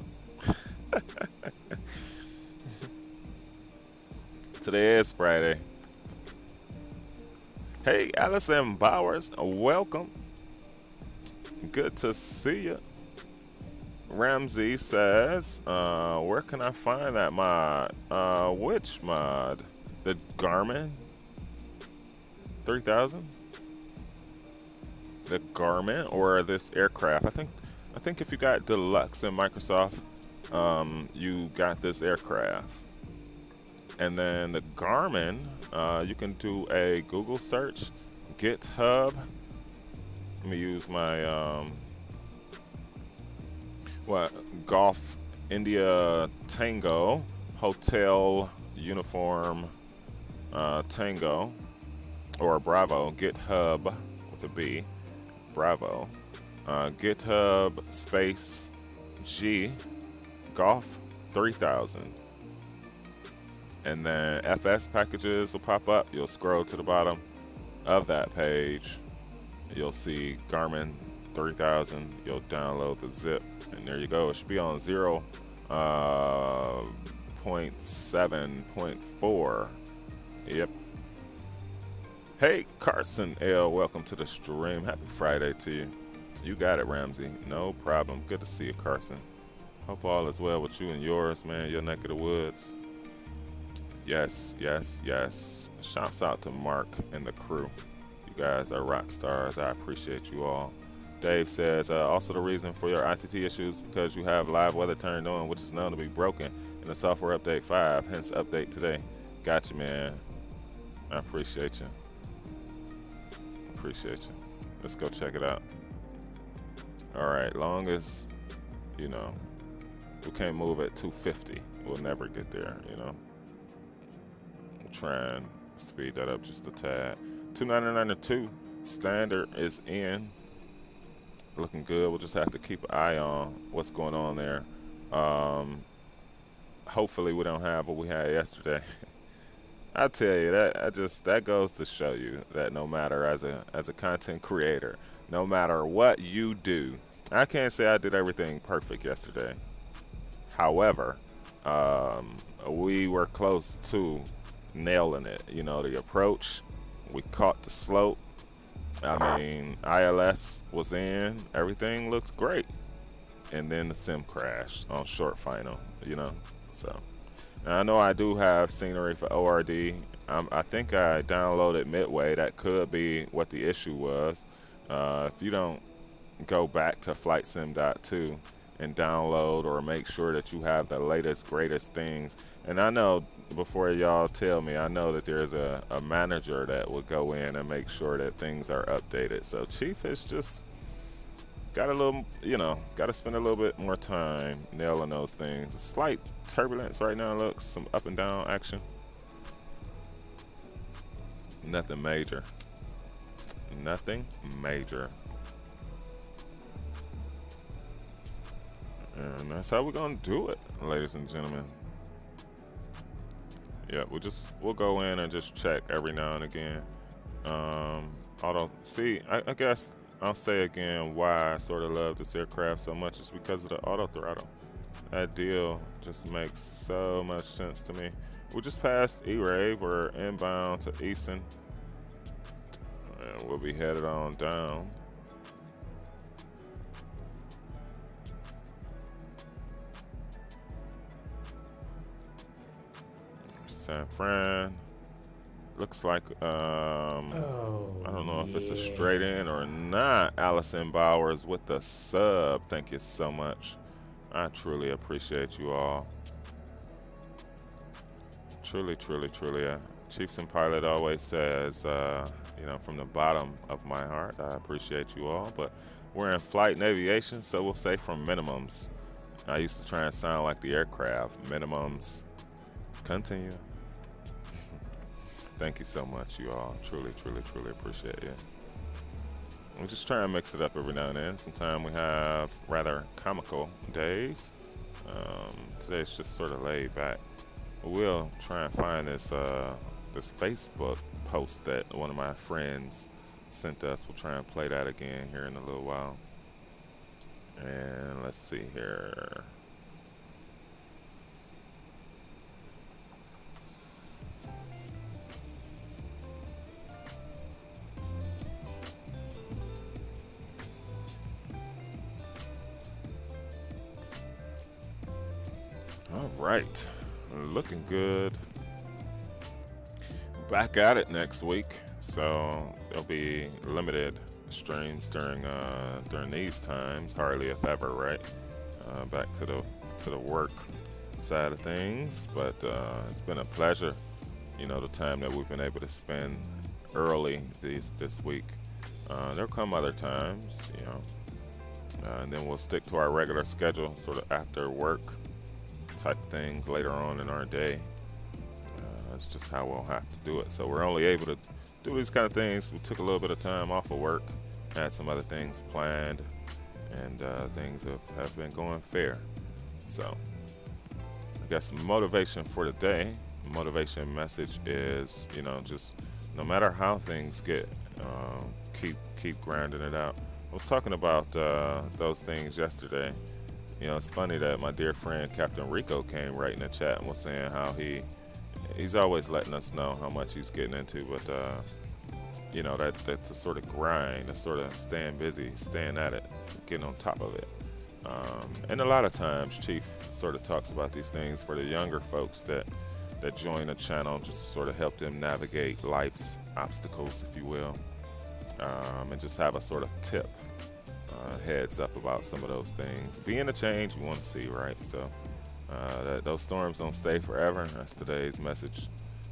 Today is Friday. Hey, Allison Bowers, welcome. Good to see you. Ramsey says, where can I find that mod? Which mod? The Garmin 3000? The Garmin or this aircraft? I think if you got Deluxe in Microsoft, you got this aircraft. And then the Garmin, you can do a Google search, GitHub. Let me use my Golf India Tango Hotel Uniform Tango or Bravo, GitHub with a B, Bravo, GitHub space G Golf 3000. And then FS packages will pop up. You'll scroll to the bottom of that page. You'll see Garmin 3000. You'll download the zip, and there you go. It should be on 0.7.4. Yep. Hey, Carson L. Welcome to the stream. Happy Friday to you. You got it, Ramsey. No problem. Good to see you, Carson. Hope all is well with you and yours, man. Your neck of the woods. Yes, yes, yes. Shouts out to Mark and the crew. You guys are rock stars. I appreciate you all. Dave says, also the reason for your ITT issues because you have live weather turned on, which is known to be broken in the software update 5, hence update today. Got you, man. I appreciate you. Appreciate you. Let's go check it out. All right, long as, we can't move at 250. We'll never get there, We'll try and speed that up just a tad. 299.2 standard is in. Looking good. We'll just have to keep an eye on what's going on there. Hopefully we don't have what we had yesterday. I tell you that goes to show you that no matter as a content creator, no matter what you do, I can't say I did everything perfect yesterday. However, we were close to nailing it. The approach, we caught the slope. I mean, ILS was in, everything looks great. And then the sim crashed on short final, So, now I know I do have scenery for ORD. I think I downloaded Midway. That could be what the issue was. If you don't go back to FlightSim.2 and download or make sure that you have the latest, greatest things. And I know, before y'all tell me, I know that there's a manager that will go in and make sure that things are updated. So Chief has just got a little, got to spend a little bit more time nailing those things. A slight turbulence right now, looks, some up and down action. Nothing major. Nothing major. And that's how we're gonna do it, ladies and gentlemen. Yeah, we'll go in and just check every now and again. I guess I'll say again why I sort of love this aircraft so much is because of the auto throttle. That deal just makes so much sense to me. We just passed E-Rave. We're inbound to Easton, and we'll be headed on down. San Fran. Looks like, I don't know if it's a straight in or not. Allison Bowers with the sub. Thank you so much. I truly appreciate you all. Truly, truly, truly. Chiefs and Pilot always says, from the bottom of my heart, I appreciate you all. But we're in flight and aviation, so we'll say from minimums. I used to try and sound like the aircraft. Minimums. Continue. Thank you so much, you all. Truly, truly, truly appreciate it. We just try and mix it up every now and then. Sometimes we have rather comical days. Today's just sort of laid back. We'll try and find this Facebook post that one of my friends sent us. We'll try and play that again here in a little while. And let's see here. All right, looking good. Back at it next week, so there'll be limited streams during these times, hardly if ever, right? Back to the work side of things, but it's been a pleasure. The time that we've been able to spend early this week. There'll come other times, and then we'll stick to our regular schedule, sort of after work type things later on in our day. That's just how we'll have to do it. So we're only able to do these kind of things. We took a little bit of time off of work, had some other things planned, and things have been going fair. So I guess motivation for the day. Motivation message is, just no matter how things get, keep grinding it out. I was talking about those things yesterday. It's funny that my dear friend Captain Rico came right in the chat and was saying how he's always letting us know how much he's getting into, but that's a sort of grind, a sort of staying busy, staying at it, getting on top of it. And a lot of times Chief sort of talks about these things for the younger folks that join the channel, just to sort of help them navigate life's obstacles, if you will, and just have a sort of tip. Heads up about some of those things. Being the change you want to see, right? So that those storms don't stay forever. That's today's message.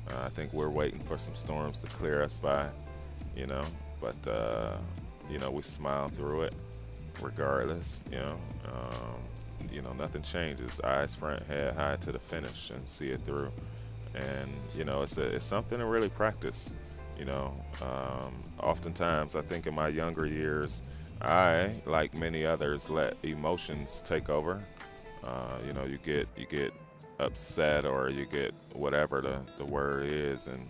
I think we're waiting for some storms to clear us by, but we smile through it regardless. Nothing changes. Eyes front, head high to the finish and see it through. And it's something to really practice. Oftentimes I think in my younger years, I, like many others, let emotions take over. You get upset, or you get whatever the word is, and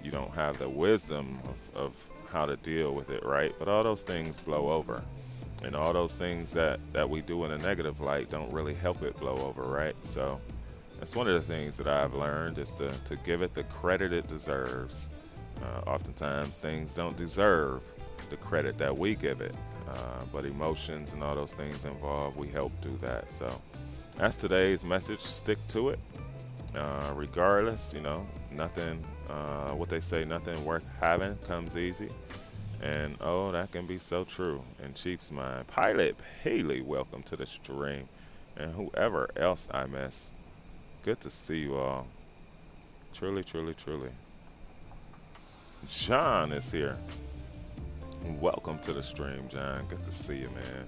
you don't have the wisdom of how to deal with it, right? But all those things blow over, and all those things that we do in a negative light don't really help it blow over, right? So that's one of the things that I've learned, is to give it the credit it deserves. Oftentimes things don't deserve the credit that we give it, but emotions and all those things involved, we help do that. So that's today's message. Stick to it. Regardless, nothing, what they say, nothing worth having comes easy. And oh, that can be so true in Chief's mind. Pilot Haley, welcome to the stream. And whoever else I missed, good to see you all. Truly, truly, truly. John is here. Welcome to the stream, John. Good to see you, man.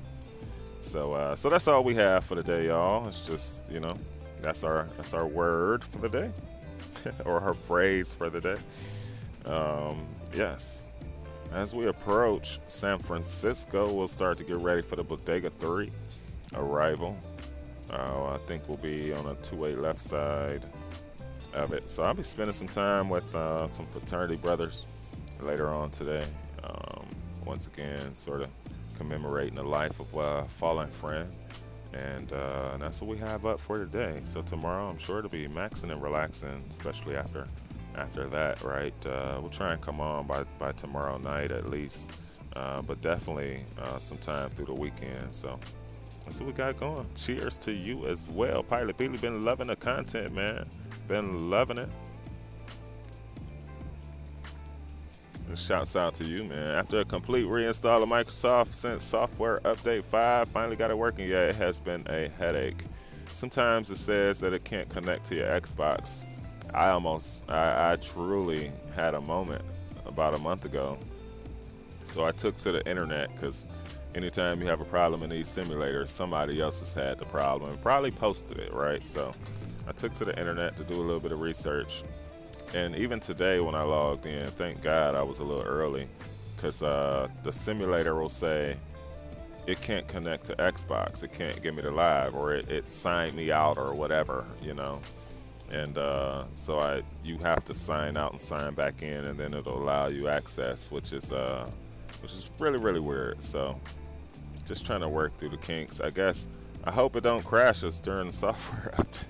So that's all we have for the day, y'all. It's just, that's our word for the day, or her phrase for the day. Yes. As we approach San Francisco, we'll start to get ready for the Bodega 3 arrival. I think we'll be on a two-way left side of it. So I'll be spending some time with some fraternity brothers later on today. Once again, sort of commemorating the life of a fallen friend. And that's what we have up for today. So tomorrow, I'm sure to be maxing and relaxing, especially after that, right? We'll try and come on by tomorrow night at least, but definitely sometime through the weekend. So that's what we got going. Cheers to you as well. Pilot Billy, been loving the content, man. Been loving it. And shouts out to you, man. After a complete reinstall of Microsoft since software update 5 finally got it working, yeah, it has been a headache. Sometimes it says that it can't connect to your Xbox. I truly had a moment about a month ago. So I took to the internet, because anytime you have a problem in these simulators, somebody else has had the problem and probably posted it, right? So I took to the internet to do a little bit of research. And even today when I logged in, thank God I was a little early, because the simulator will say it can't connect to Xbox. It can't get me to live, or it signed me out or whatever, And so you have to sign out and sign back in, and then it'll allow you access, which is really, really weird. So just trying to work through the kinks. I hope it don't crash us during the software update.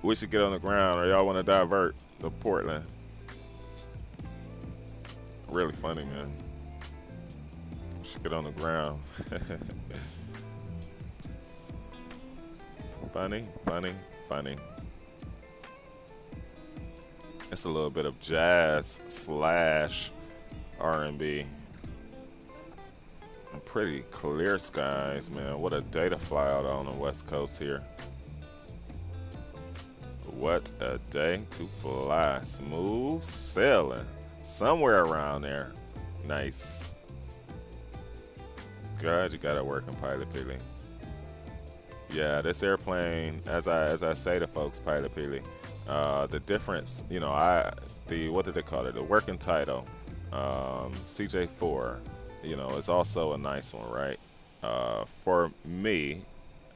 We should get on the ground, or y'all want to divert to Portland. Really funny, man. We should get on the ground. Funny. It's a little bit of jazz / R&B. Pretty clear skies, man. What a day to fly out on the West Coast here. What a day to fly. Smooth sailing. Somewhere around there. Nice. God, you got it working, Pilot Peely. Yeah, this airplane, as I say to folks, Pilot Peely, the difference, what did they call it? The working title, CJ4, is also a nice one, right? For me,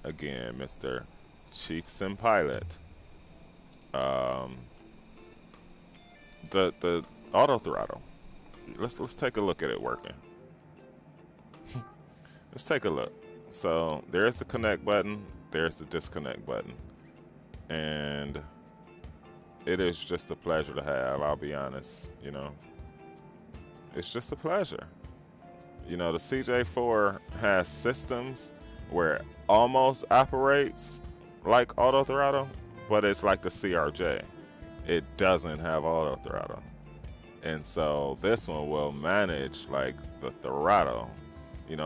again, Mr. Chief Sim Pilot, the auto throttle. Let's take a look at it working. Let's take a look. So there's the connect button, there's the disconnect button, and it is just a pleasure to have. I'll be honest. It's just a pleasure. The CJ4 has systems where it almost operates like auto throttle, but it's like the CRJ. It doesn't have auto throttle. And so this one will manage like the throttle.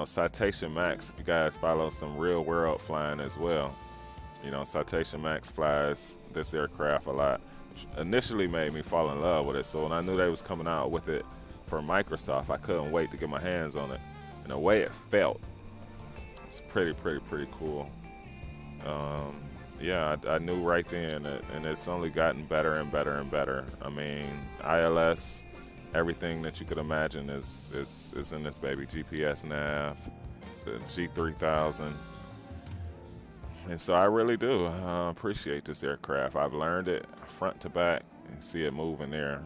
Citation Max, if you guys follow some real world flying as well, Citation Max flies this aircraft a lot, which initially made me fall in love with it. So when I knew they was coming out with it for Microsoft, I couldn't wait to get my hands on it. And the way it felt, it's pretty cool. Yeah, I knew right then, and it's only gotten better and better and better. I mean, ILS, everything that you could imagine is in this baby. GPS nav, it's a G3000. And so I really do appreciate this aircraft. I've learned it front to back. You see it moving there.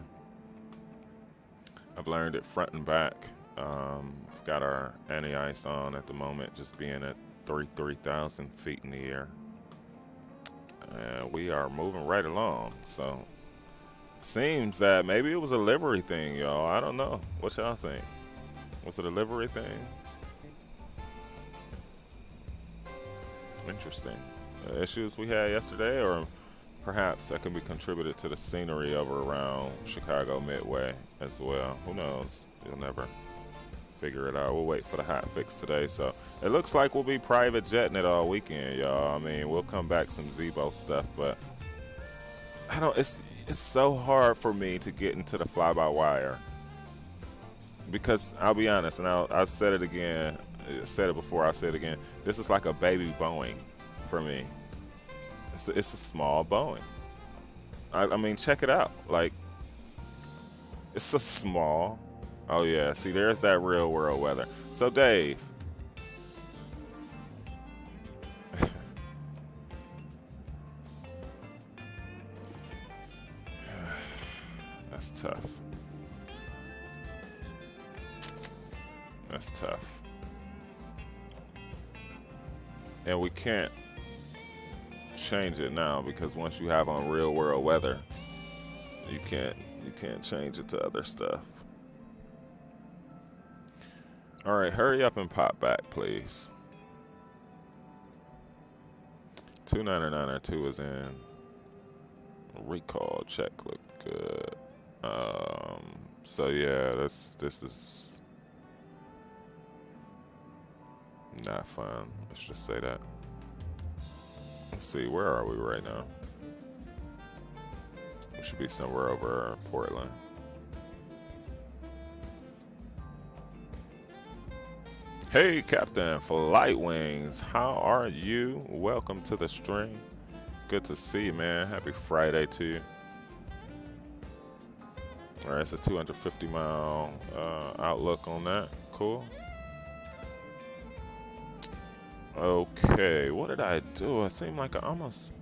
I've learned it front and back. We've got our anti-ice on at the moment, just being at 3,000 feet in the air. And we are moving right along. So seems that maybe it was a livery thing, y'all. I don't know. What y'all think? Was it a livery thing? Interesting. Issues we had yesterday, or perhaps that can be contributed to the scenery over around Chicago Midway as well. Who knows? You'll never figure it out. We'll wait for the hot fix today. So it looks like we'll be private jetting it all weekend, y'all. I mean, we'll come back some Zebo stuff, but I don't. It's so hard for me to get into the fly-by-wire because I'll be honest, and I've said it again. I said it before. I'll say it again. This is like a baby Boeing for me. It's a small Boeing. I mean, check it out. Like, it's a small. Oh yeah, see, there's that real world weather. So Dave, that's tough. That's tough. And we can't change it now because once you have on real world weather, you can't change it to other stuff. All right, hurry up and pop back, please. 29902 is in. Recall check look good. So yeah, this is not fun. Let's just say that. Let's see, where are we right now? We should be somewhere over Portland. Hey, Captain Flight Wings, how are you? Welcome to the stream. Good to see you, man. Happy Friday to you. All right, it's a 250-mile outlook on that. Cool. Okay, what did I do? It seemed like I almost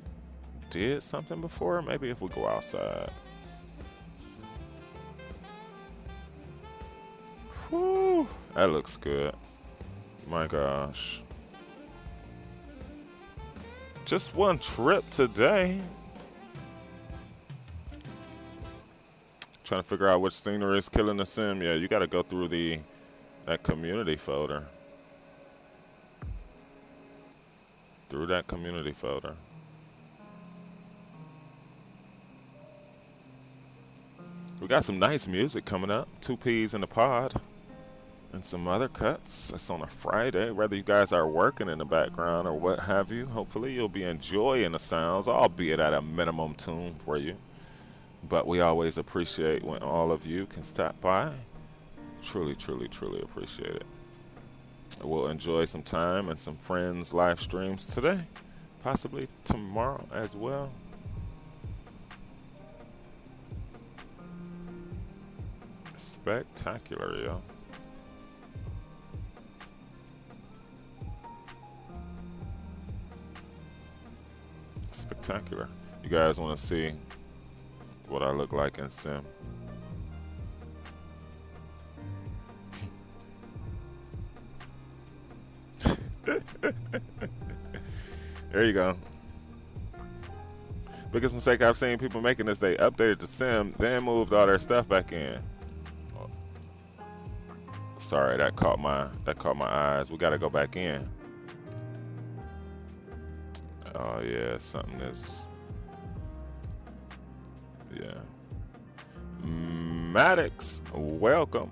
did something before. Maybe if we go outside. Whew, that looks good. My gosh. Just one trip today. Trying to figure out which scenery is killing the sim. Yeah, you got to go through that community folder. Through that community folder. We got some nice music coming up. 2 Ps in the pod. And some other cuts. It's on a Friday. Whether you guys are working in the background or what have you, hopefully you'll be enjoying the sounds, albeit at a minimum tune for you. But we always appreciate when all of you can stop by. Truly, truly, truly appreciate it. We'll enjoy some time and some friends' live streams today. Possibly tomorrow as well. Spectacular, yo. Spectacular. You guys want to see what I look like in sim? There you go. Biggest mistake I've seen people making is they updated the sim, then moved all their stuff back in. Sorry, that caught my eyes. We gotta go back in. Oh yeah, something is. Yeah. Maddox, welcome.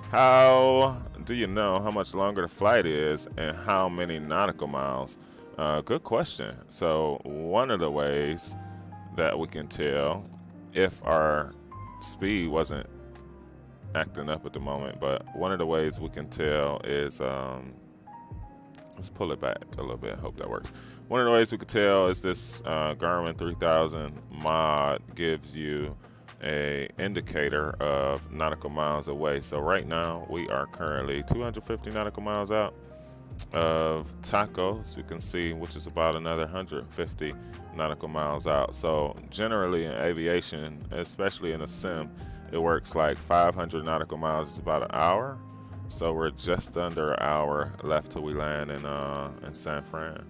How do you know how much longer the flight is and how many nautical miles? Good question. So one of the ways that we can tell if our speed wasn't acting up at the moment, but one of the ways we can tell is let's pull it back a little bit. Hope that works. One of the ways we could tell is this Garmin 3000 Mod gives you a indicator of nautical miles away. So right now we are currently 250 nautical miles out of Tacos, you can see, which is about another 150 nautical miles out. So generally in aviation, especially in a sim, it works like 500 nautical miles is about an hour. So we're just under an hour left till we land in San Fran.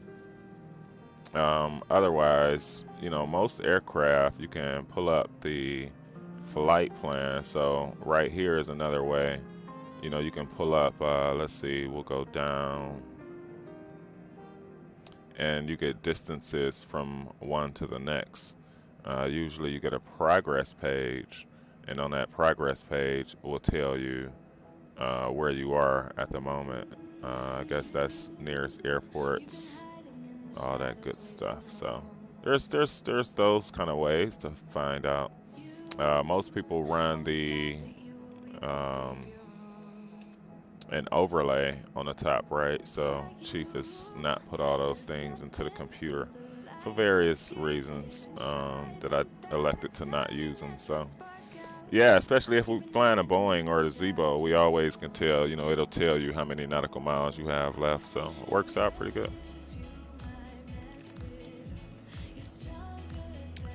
Otherwise, you know, most aircraft, you can pull up the flight plan. So right here is another way. You know, you can pull up, let's see, we'll go down. and you get distances from one to the next. Usually you get a progress page, and on that progress page will tell you where you are at the moment. I guess that's nearest airports, all that good stuff. So there's those kind of ways to find out. Most people run the an overlay on the top right, so Chief has not put all those things into the computer for various reasons that I elected to not use them. So yeah, especially if we're flying a Boeing or a Zebo, we always can tell, it'll tell you how many nautical miles you have left, so it works out pretty good.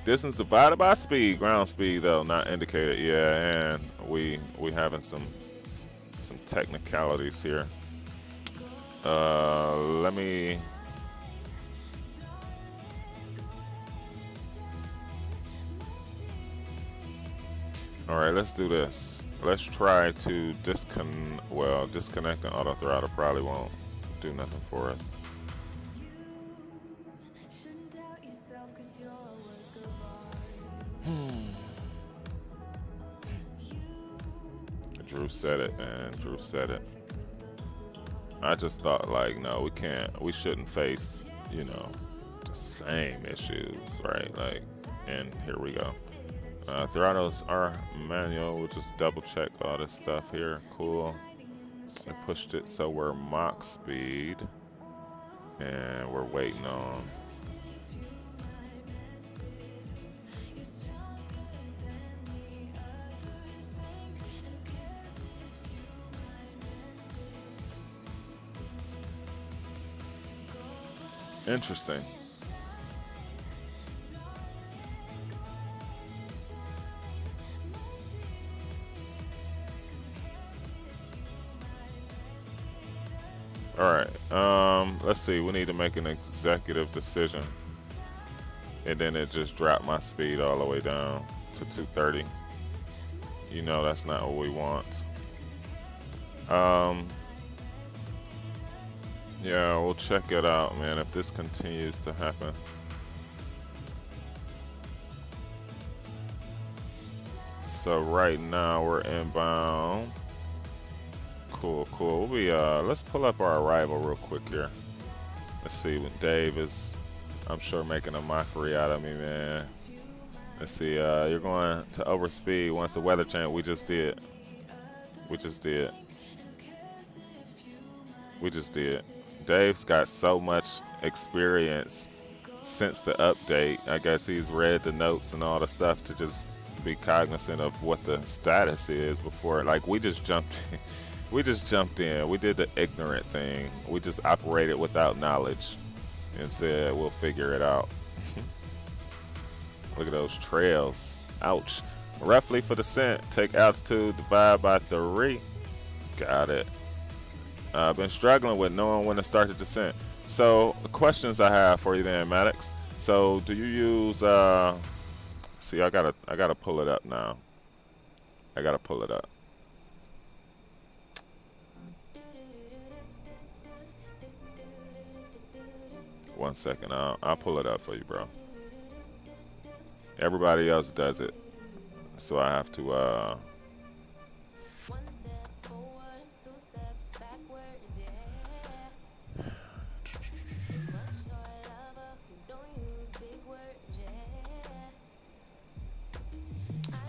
Distance divided by speed, ground speed though, not indicated. Yeah, and we having some technicalities here. Let me. All right, let's do this. Let's try to disconnecting auto throttle probably won't do nothing for us. Drew said it, man. Drew said it. I just thought, like, no, we shouldn't face, the same issues, right? Like, and here we go. Throttles are manual. We'll just double check all this stuff here. Cool. I pushed it so we're Mach speed, and we're waiting on. Interesting. All right. Let's see. We need to make an executive decision, and then it just dropped my speed all the way down to 230. That's not what we want. Yeah, we'll check it out, man, if this continues to happen. So right now we're inbound. Cool. Let's pull up our arrival real quick here. Let's see what Dave is, I'm sure, making a mockery out of me, man. Let's see, you're going to overspeed once the weather changed. We just did. Dave's got so much experience since the update. I guess he's read the notes and all the stuff to just be cognizant of what the status is before. Like, we just jumped in. We did the ignorant thing. We just operated without knowledge and said we'll figure it out. Look at those trails. Ouch. Roughly for descent, take altitude, divide by 3. Got it. I've been struggling with knowing when to start the descent. So, questions I have for you then, Maddox. So, do you use see, I gotta pull it up now. I gotta pull it up. One second, I'll pull it up for you, bro. Everybody else does it, so I have to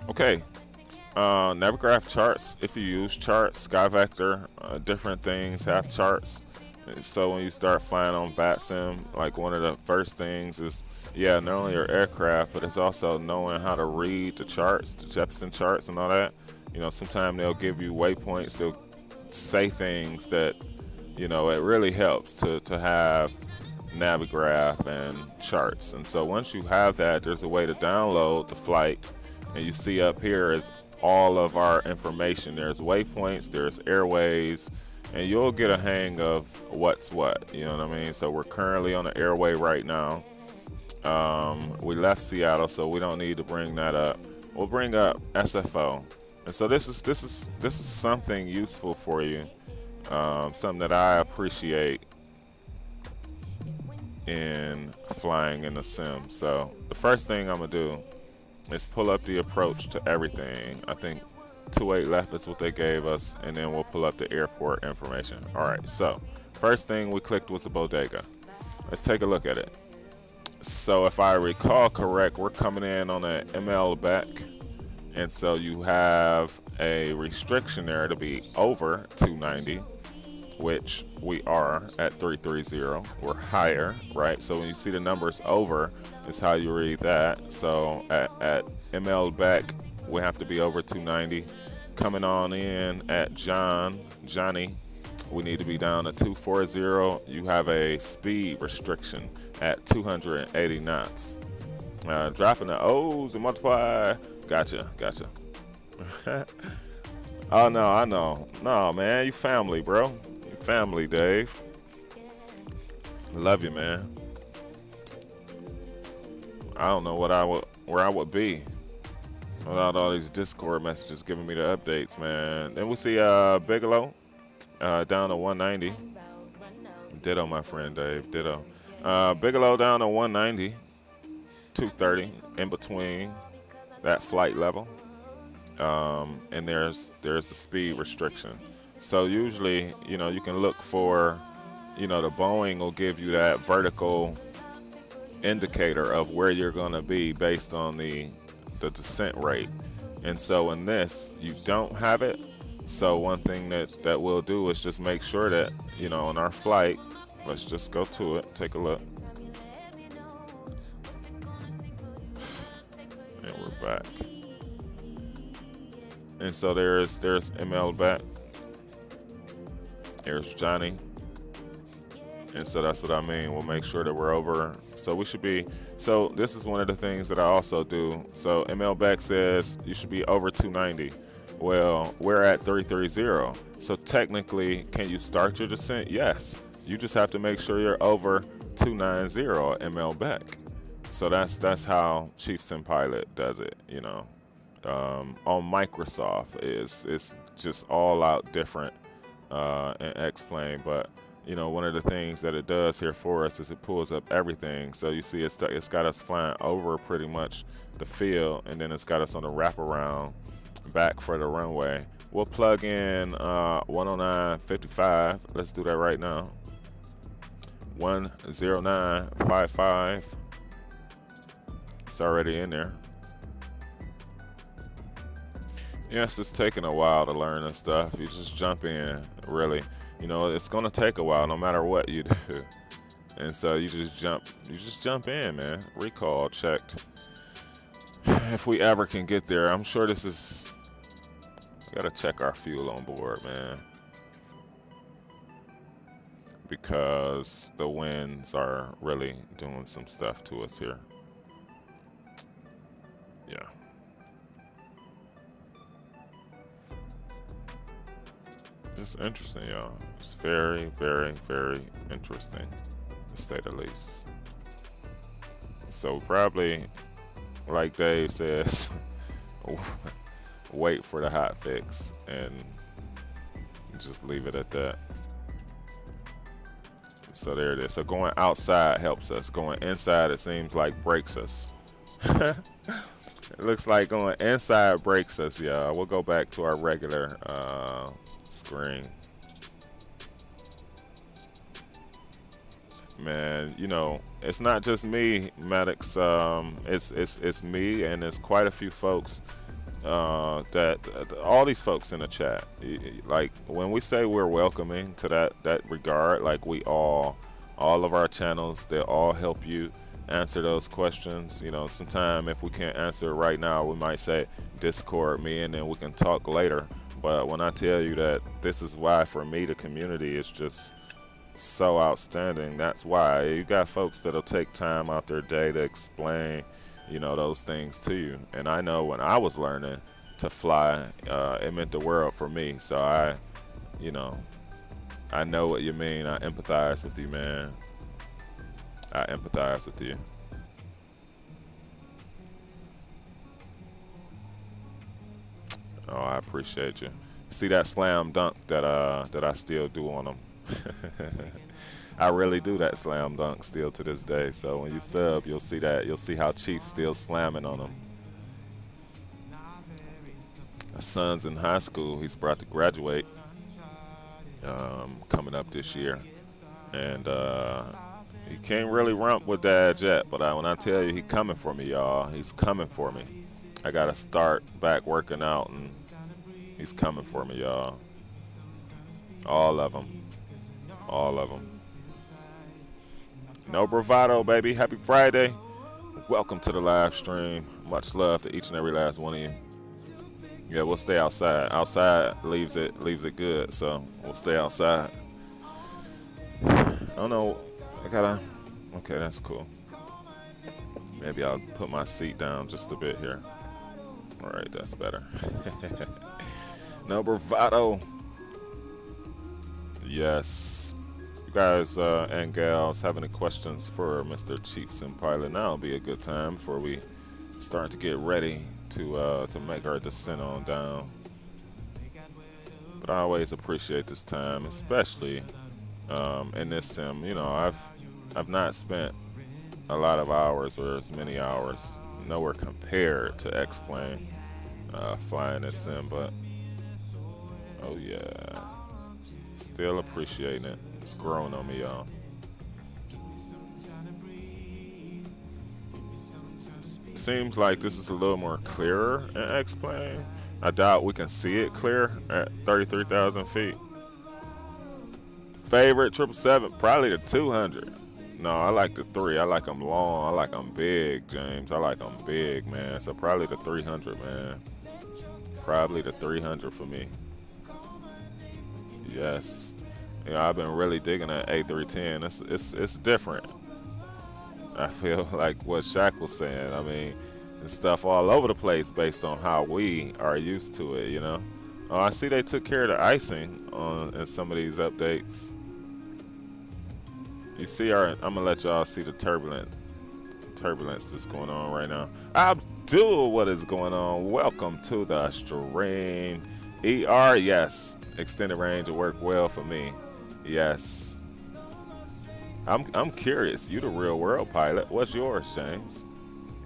okay. Navigraph charts, if you use charts, SkyVector, different things have charts. So when you start flying on VATSIM, like, one of the first things is, not only your aircraft, but it's also knowing how to read the charts, the Jepson charts and all that. Sometimes they'll give you waypoints, they'll say things that, it really helps to have Navigraph and charts. And so once you have that, there's a way to download the flight, and you see up here is all of our information. There's waypoints, there's airways, and you'll get a hang of what's what, you know what I mean? So we're currently on an airway right now. We left Seattle, so we don't need to bring that up. We'll bring up SFO. And so this is something useful for you, something that I appreciate. in flying in the sim. So the first thing I'm gonna do is pull up the approach to everything. I think 28 left is what they gave us, and then we'll pull up the airport information. All right, so first thing we clicked was the bodega. Let's take a look at it. So if I recall correct, we're coming in on an ML back, and so you have a restriction there to be over 290, which we are at 330. We're higher, right? So when you see the numbers over, is how you read that. So at ML back, we have to be over 290. Coming on in at Johnny, we need to be down to 240. You have a speed restriction at 280 knots. Dropping the O's and multiply. Gotcha. Oh, no, I know. No, man, you family, bro. You family, Dave. Love you, man. I don't know where I would be without all these Discord messages giving me the updates, man. Then we see Bigelow down to 190. Ditto, my friend Dave. Ditto. Bigelow down to 190, 230 in between that flight level. And there's a speed restriction. So usually, you can look for, the Boeing will give you that vertical indicator of where you're going to be based on the descent rate. And so in this, you don't have it. So one thing that we'll do is just make sure that, on our flight, let's just go to it, take a look. And we're back. And so there's ML back. Here's Johnny. And so that's what I mean. We'll make sure that we're over. So we should be. So this is one of the things that I also do. So ML back says you should be over 290. Well, we're at 330. So technically, can you start your descent? Yes. You just have to make sure you're over 290 ML back. So that's how Chief Sim Pilot does it. On Microsoft, it's just all out different in X-Plane, but one of the things that it does here for us is it pulls up everything. So you see it's got us flying over pretty much the field, and then it's got us on the wraparound back for the runway. We'll plug in 109.55. Let's do that right now. 109.55. It's already in there. Yes, it's taking a while to learn this stuff. You just jump in, really. It's gonna take a while no matter what you do. And so you just jump in, man. Recall checked. If we ever can get there, I'm sure this is. We gotta check our fuel on board, man. Because the winds are really doing some stuff to us here. Yeah. It's interesting, y'all. It's very, very, very interesting, to say the least. So probably, like Dave says, wait for the hot fix and just leave it at that. So there it is. So going outside helps us. Going inside, it seems like breaks us. It looks like going inside breaks us, y'all. We'll go back to our regular screen. Man, it's not just me, Maddox. It's me, and there's quite a few folks that all these folks in the chat. Like when we say we're welcoming to that regard, like we all of our channels, they all help you answer those questions. Sometime if we can't answer it right now, we might say Discord me, and then we can talk later. But when I tell you that this is why, for me, the community is just so outstanding, that's why. You got folks that'll take time out their day to explain, those things to you. And I know when I was learning to fly, it meant the world for me. So I know what you mean. I empathize with you, man. I empathize with you. Oh, I appreciate you. See that slam dunk that I still do on them. I really do that slam dunk still to this day. So when you sub, you'll see that. You'll see how Chief still slamming on him. My son's in high school. He's about to graduate coming up this year. And he can't really rump with Dad yet. But when I tell you he coming for me, y'all, he's coming for me. I got to start back working out, and he's coming for me, y'all. All of them. All of them. No bravado, baby. Happy Friday. Welcome to the live stream. Much love to each and every last one of you. Yeah, we'll stay outside. Outside leaves it good, so we'll stay outside. I don't know. Okay, that's cool. Maybe I'll put my seat down just a bit here. All right, that's better. No bravado. Yes. You guys and gals have any questions for Mr. Chief Sim Pilot? Now will be a good time before we start to get ready to make our descent on down. But I always appreciate this time, especially in this sim. You know, I've not spent a lot of hours or as many hours, nowhere compared to X-Plane flying this sim, but oh yeah, still appreciating it. It's growing on me, y'all. Seems like this is a little more clearer in X-Plane. I doubt we can see it clear at 33,000 feet. Favorite 777, probably the 200. No, I like the 3. I like them long. I like them big, James. I like them big, man. So probably the 300, man. Probably the 300 for me. Yes. You know, I've been really digging that A310. It's different. I feel like what Shaq was saying. I mean, it's stuff all over the place based on how we are used to it, you know. Oh, I see they took care of the icing in some of these updates. You see I'm gonna let y'all see the turbulence that's going on right now. Abdul, what is going on? Welcome to the stream. ER, yes. Extended range will work well for me. Yes. I'm curious. You the real world pilot. What's yours, James?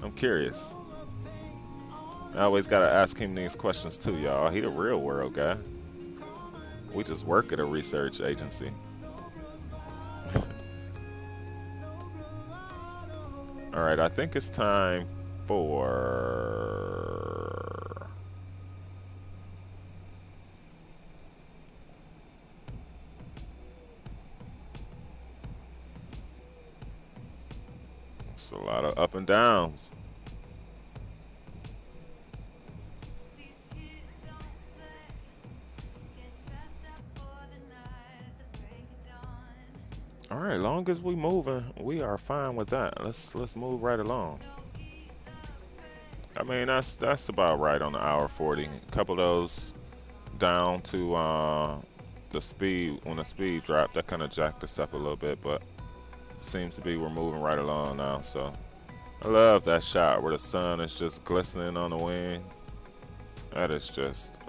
I'm curious. I always gotta ask him these questions too, y'all. He the real world guy. We just work at a research agency. All right, I think it's time for it's a lot of up and downs. All right, long as we moving, we are fine with that. Let's move right along. I mean, that's about right on the hour 40. A couple of those down to the speed. When the speed dropped, that kind of jacked us up a little bit, but it seems to be we're moving right along now. So I love that shot where the sun is just glistening on the wing. That is just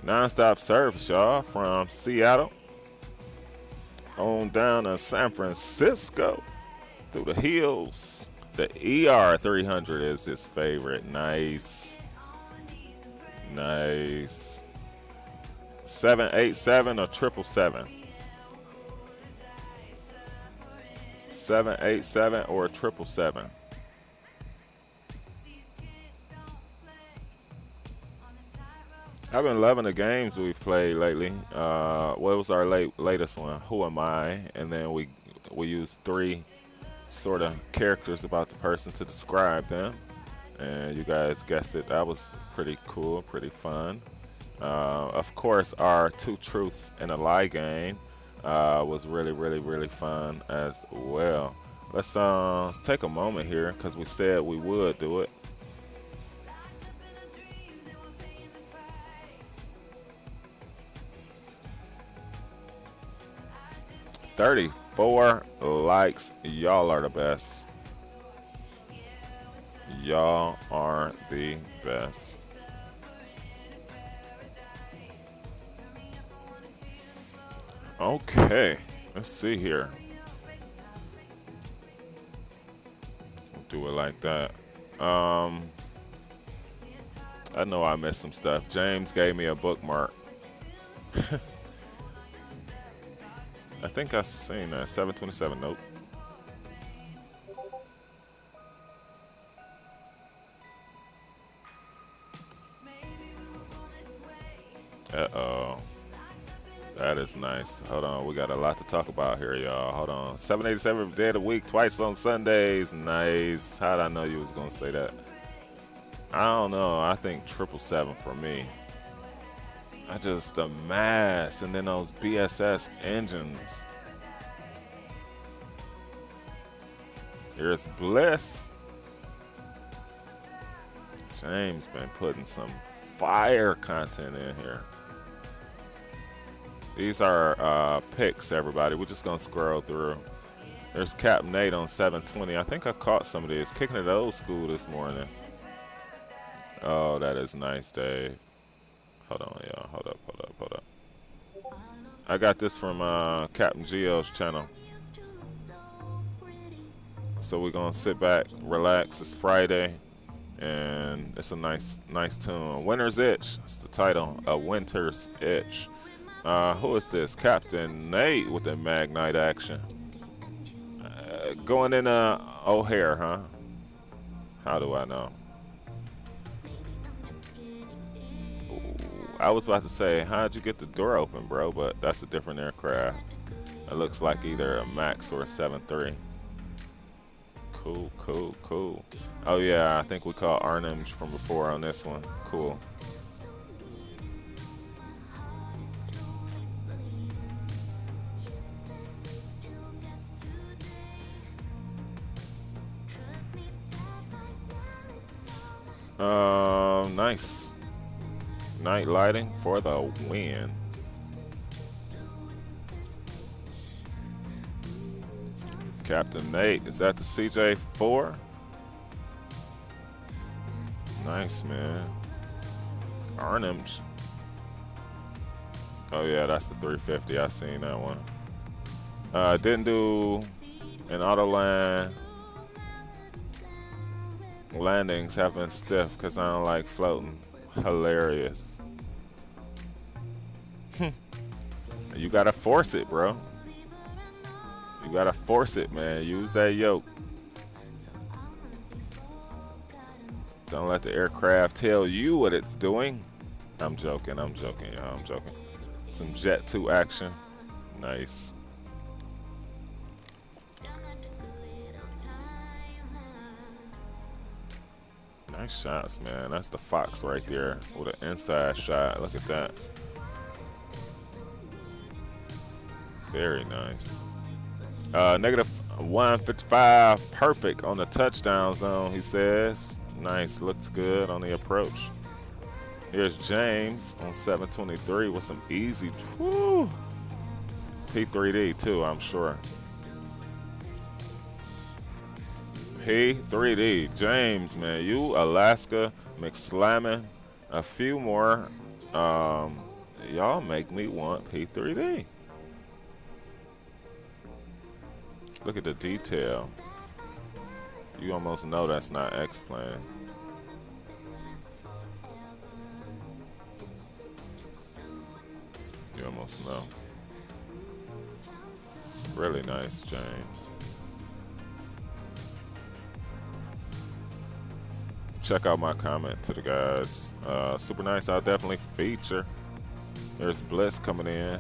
non-stop service, y'all, from Seattle on down to San Francisco through the hills. The ER300 is his favorite. Nice. Nice. 787 or 777? 787 or 777? I've been loving the games we've played lately. What was our latest one? Who Am I? And then we used 3 sort of characters about the person to describe them. And you guys guessed it. That was pretty cool, pretty fun. Of course, our 2 truths and a lie game was really, really, really fun as well. Let's take a moment here because we said we would do it. $34 likes. Y'all are the best. Y'all are the best. Okay. Let's see here. Do it like that. I know I missed some stuff. James gave me a bookmark. I think I seen that. 727. Nope. Uh-oh. That is nice. Hold on, we got a lot to talk about here, y'all. Hold on. 787 day of the week, twice on Sundays. Nice. How'd I know you was gonna say that? I don't know. I think 777 for me. I just the mass and then those BSS engines. Here's Bliss. James been putting some fire content in here. These are picks, everybody. We're just gonna scroll through. There's Cap Nate on 720. I think I caught some of these. Kicking it old school this morning. Oh, that is nice, Dave. Hold on, y'all. Hold up. I got this from Captain Geo's channel. So we're gonna sit back, relax. It's Friday, and it's a nice tune. Winter's Itch. It's the title. A Winter's Itch. Who is this? Captain Nate with the Magnite action. Going in O'Hare, huh? How do I know? Ooh, I was about to say, how'd you get the door open, bro? But that's a different aircraft. It looks like either a Max or a 7.3. Cool. Oh yeah, I think we caught Arnhem from before on this one. Cool. Nice. Night lighting for the win. Captain Nate, is that the CJ4? Nice, man. Arnhem's. Oh yeah, that's the 350. I seen that one. Didn't do an auto land. Landings have been stiff because I don't like floating. Hilarious. You gotta force it, bro. You gotta force it, man. Use that yoke. Don't let the aircraft tell you what it's doing. I'm joking, y'all. I'm joking. Some Jet 2 action. Nice. Nice shots, man. That's the Fox right there with an inside shot. Look at that. Very nice. Negative 155, perfect on the touchdown zone, he says. Nice, looks good on the approach. Here's James on 723 with some easy, woo, P3D too, I'm sure. P3D, James, man, you, Alaska, McSlammin, a few more. Y'all make me want P3D. Look at the detail. You almost know that's not X-Plane. You almost know. Really nice, James. Check out my comment to the guys. Super nice. I'll definitely feature. There's Bliss coming in.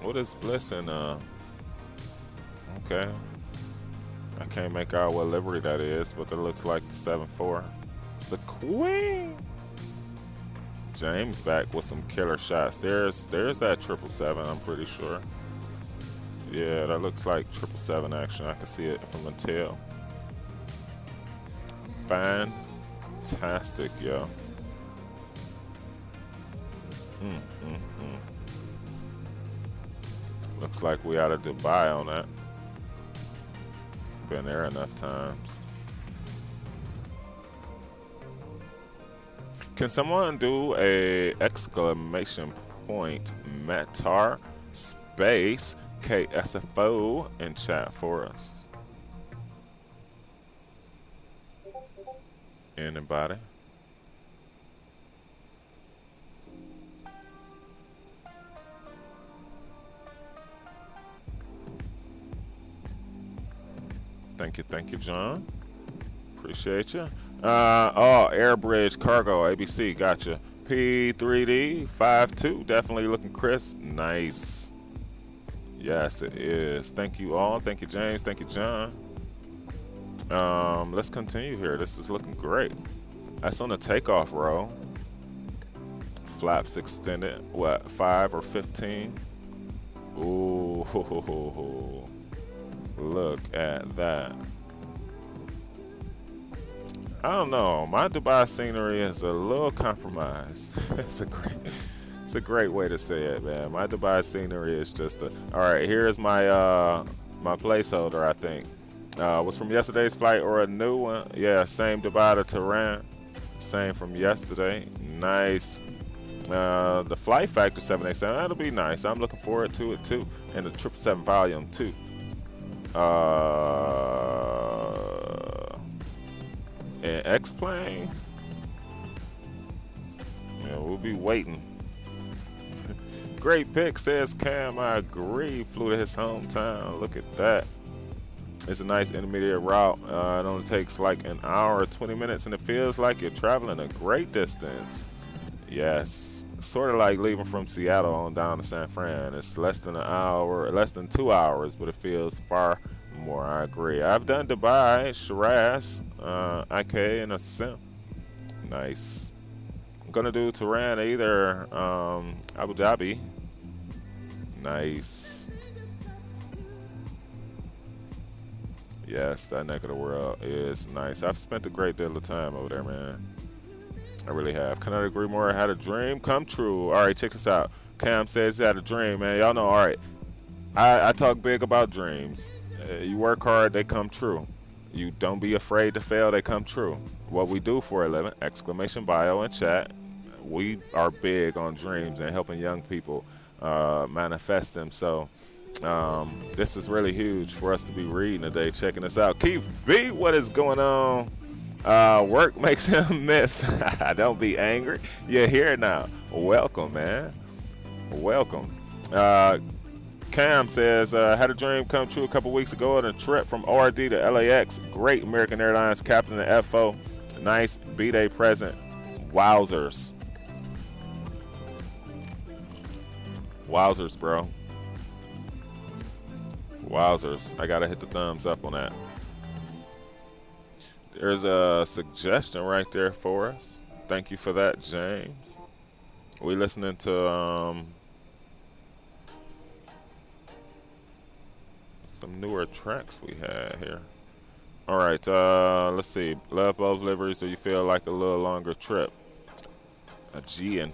What is Bliss in? Okay. I can't make out what livery that is, but it looks like the 7.4. It's the Queen. James back with some killer shots. There's that 777, I'm pretty sure. Yeah, that looks like 777 action. I can see it from the tail. Fantastic, yo. Looks like we out of Dubai on that. Been there enough times. Can someone do a exclamation point Matar space KSFO in chat for us. Anybody? Thank you, John. Appreciate you. Oh, Airbridge Cargo, ABC, gotcha. P3D 52, definitely looking crisp. Nice. Yes, it is. Thank you all. Thank you, James. Thank you, John. Let's continue here. This is looking great. That's on the takeoff row. Flaps extended. What, 5 or 15? Ooh, look at that. I don't know. My Dubai scenery is a little compromised. It's a great way to say it, man. My Dubai scenery is just a. All right, here's my my placeholder. I think was from yesterday's flight or a new one. Yeah, same Dubai to Tehran. Same from yesterday. Nice. The flight factor 787. That'll be nice. I'm looking forward to it too. And the 777 volume too. And X-Plane, yeah, we'll be waiting. Great pick, says Cam. I agree. Flew to his hometown. Look at that. It's a nice intermediate route. It only takes like an hour or 20 minutes, and it feels like you're traveling a great distance. Yes, sort of like leaving from Seattle on down to San Fran. It's less than an hour, less than 2 hours, but it feels far more. I agree. I've done Dubai, Shiraz, IK, and a sim. Nice. I'm gonna do Tehran, either Abu Dhabi. Nice. Yes, that neck of the world is nice. I've spent a great deal of time over there, man. I really have. Cannot agree more. I had a dream come true. All right, check this out. Cam says he had a dream, man. Y'all know, all right. I talk big about dreams. You work hard, they come true. You don't be afraid to fail, they come true. What we do for a living, exclamation bio in chat. We are big on dreams and helping young people manifest them. So this is really huge for us to be reading today, checking this out. Keith B, what is going on? Work makes him miss. Don't be angry. You're here now. Welcome, man. Welcome. Cam says, had a dream come true a couple weeks ago on a trip from ORD to LAX. Great American Airlines captain and FO. Nice B-Day present. Wowzers. Wowzers, bro. Wowzers. I gotta hit the thumbs up on that. There's a suggestion right there for us. Thank you for that, James. We listening to some newer tracks we had here. All right, let's see. Love both liveries, or you feel like a little longer trip? Aegean.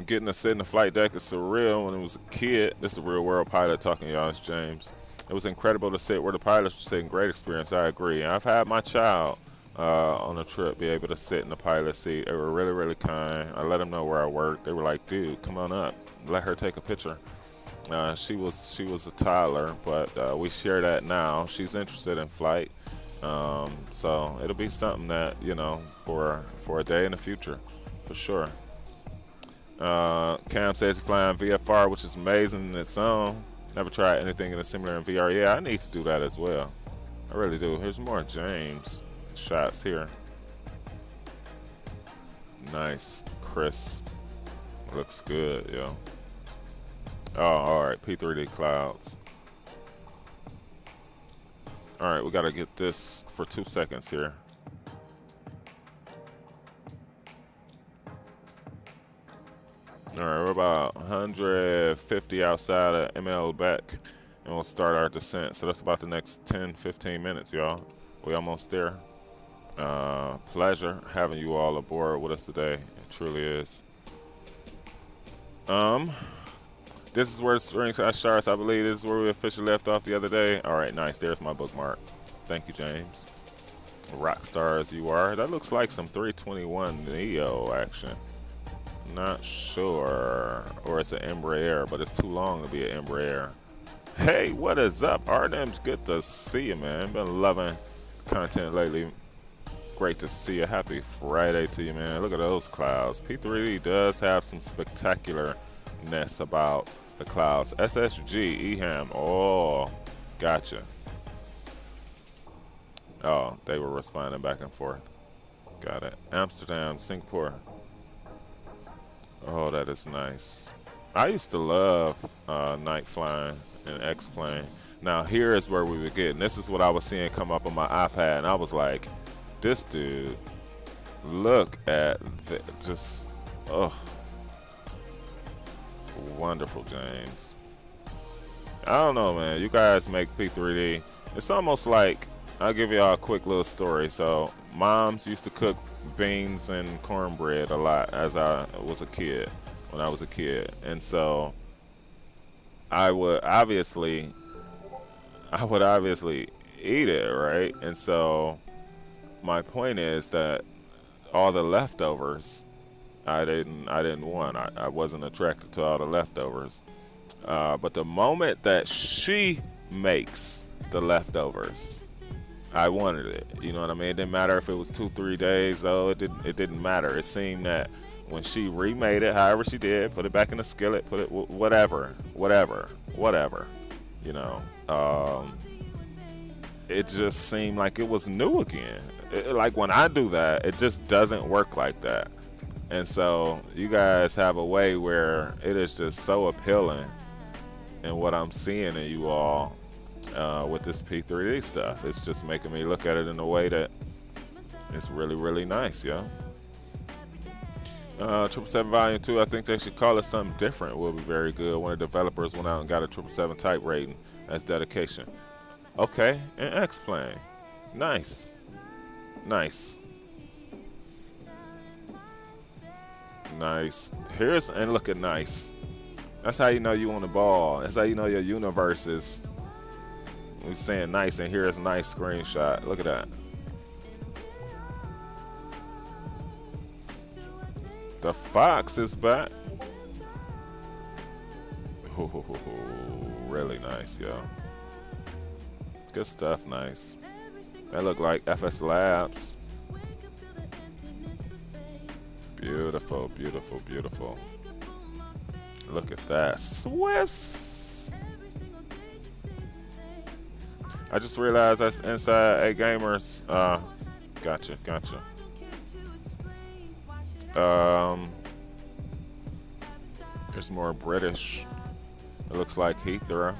Getting to sit in the flight deck is surreal. When I was a kid, this is a real world pilot talking, y'all. It's James. It was incredible to sit where the pilots were sitting. Great experience. I agree. And I've had my child on a trip be able to sit in the pilot seat. They were really, really kind. I let them know where I worked. They were like, "Dude, come on up. Let her take a picture." She was a toddler, but we share that now. She's interested in flight, so it'll be something that, you know, for a day in the future, for sure. Cam says he's flying VFR, which is amazing in its own. Never tried anything in a similar in VR. Yeah, I need to do that as well. I really do. Here's more James shots here. Nice, Chris. Looks good, yo. Oh, all right. P3D clouds. All right, we got to get this for 2 seconds here. All right, we're about 150 outside of ML back, and we'll start our descent. So that's about the next 10, 15 minutes, y'all. We almost there. Pleasure having you all aboard with us today. It truly is. This is where the strings starts. I believe this is where we officially left off the other day. All right, nice. There's my bookmark. Thank you, James. Rock star as you are. That looks like some 321 Neo action. Not sure. Or it's an Embraer, but it's too long to be an Embraer. Hey, what is up, Artem's? Good to see you, man. Been loving content lately. Great to see you. Happy Friday to you, man. Look at those clouds. P3D does have some spectacularness about the clouds. SSG, EHAM. Oh, gotcha. Oh, they were responding back and forth. Got it. Amsterdam, Singapore. Oh, that is nice. I used to love night flying and X-plane. Now here is where we were getting. This is what I was seeing come up on my iPad, and I was like, this dude, look at the, just, oh, wonderful, James. I don't know, man. You guys make P3D. It's almost like, I'll give y'all a quick little story. So, moms used to cook beans and cornbread a lot as I was a kid, when I was a kid. And so, I would obviously eat it, right? And so, my point is that all the leftovers, I didn't want. I wasn't attracted to all the leftovers. But the moment that she makes the leftovers, I wanted it. You know what I mean? It didn't matter if it was 2-3 days. Though it didn't matter. It seemed that when she remade it, however she did, put it back in the skillet, put it whatever. You know, it just seemed like it was new again. Like when I do that, it just doesn't work like that. And so you guys have a way where it is just so appealing in what I'm seeing in you all with this P3D stuff. It's just making me look at it in a way that it's really, really nice, yo. 777 Volume 2, I think they should call it something different. Will be very good. One of the developers went out and got a 777 type rating as dedication. Okay, and X-Plane. Nice. Nice. Nice. Here's, and look at nice. That's how you know you on the ball. That's how you know your universe is. We're saying nice, and here's nice screenshot. Look at that. The Fox is back. Ooh, really nice, yo. Good stuff, nice. That look like FS Labs. Beautiful, beautiful, beautiful. Look at that. Swiss! I just realized that's inside A Gamers. Gotcha. There's more British. It looks like Heathrow.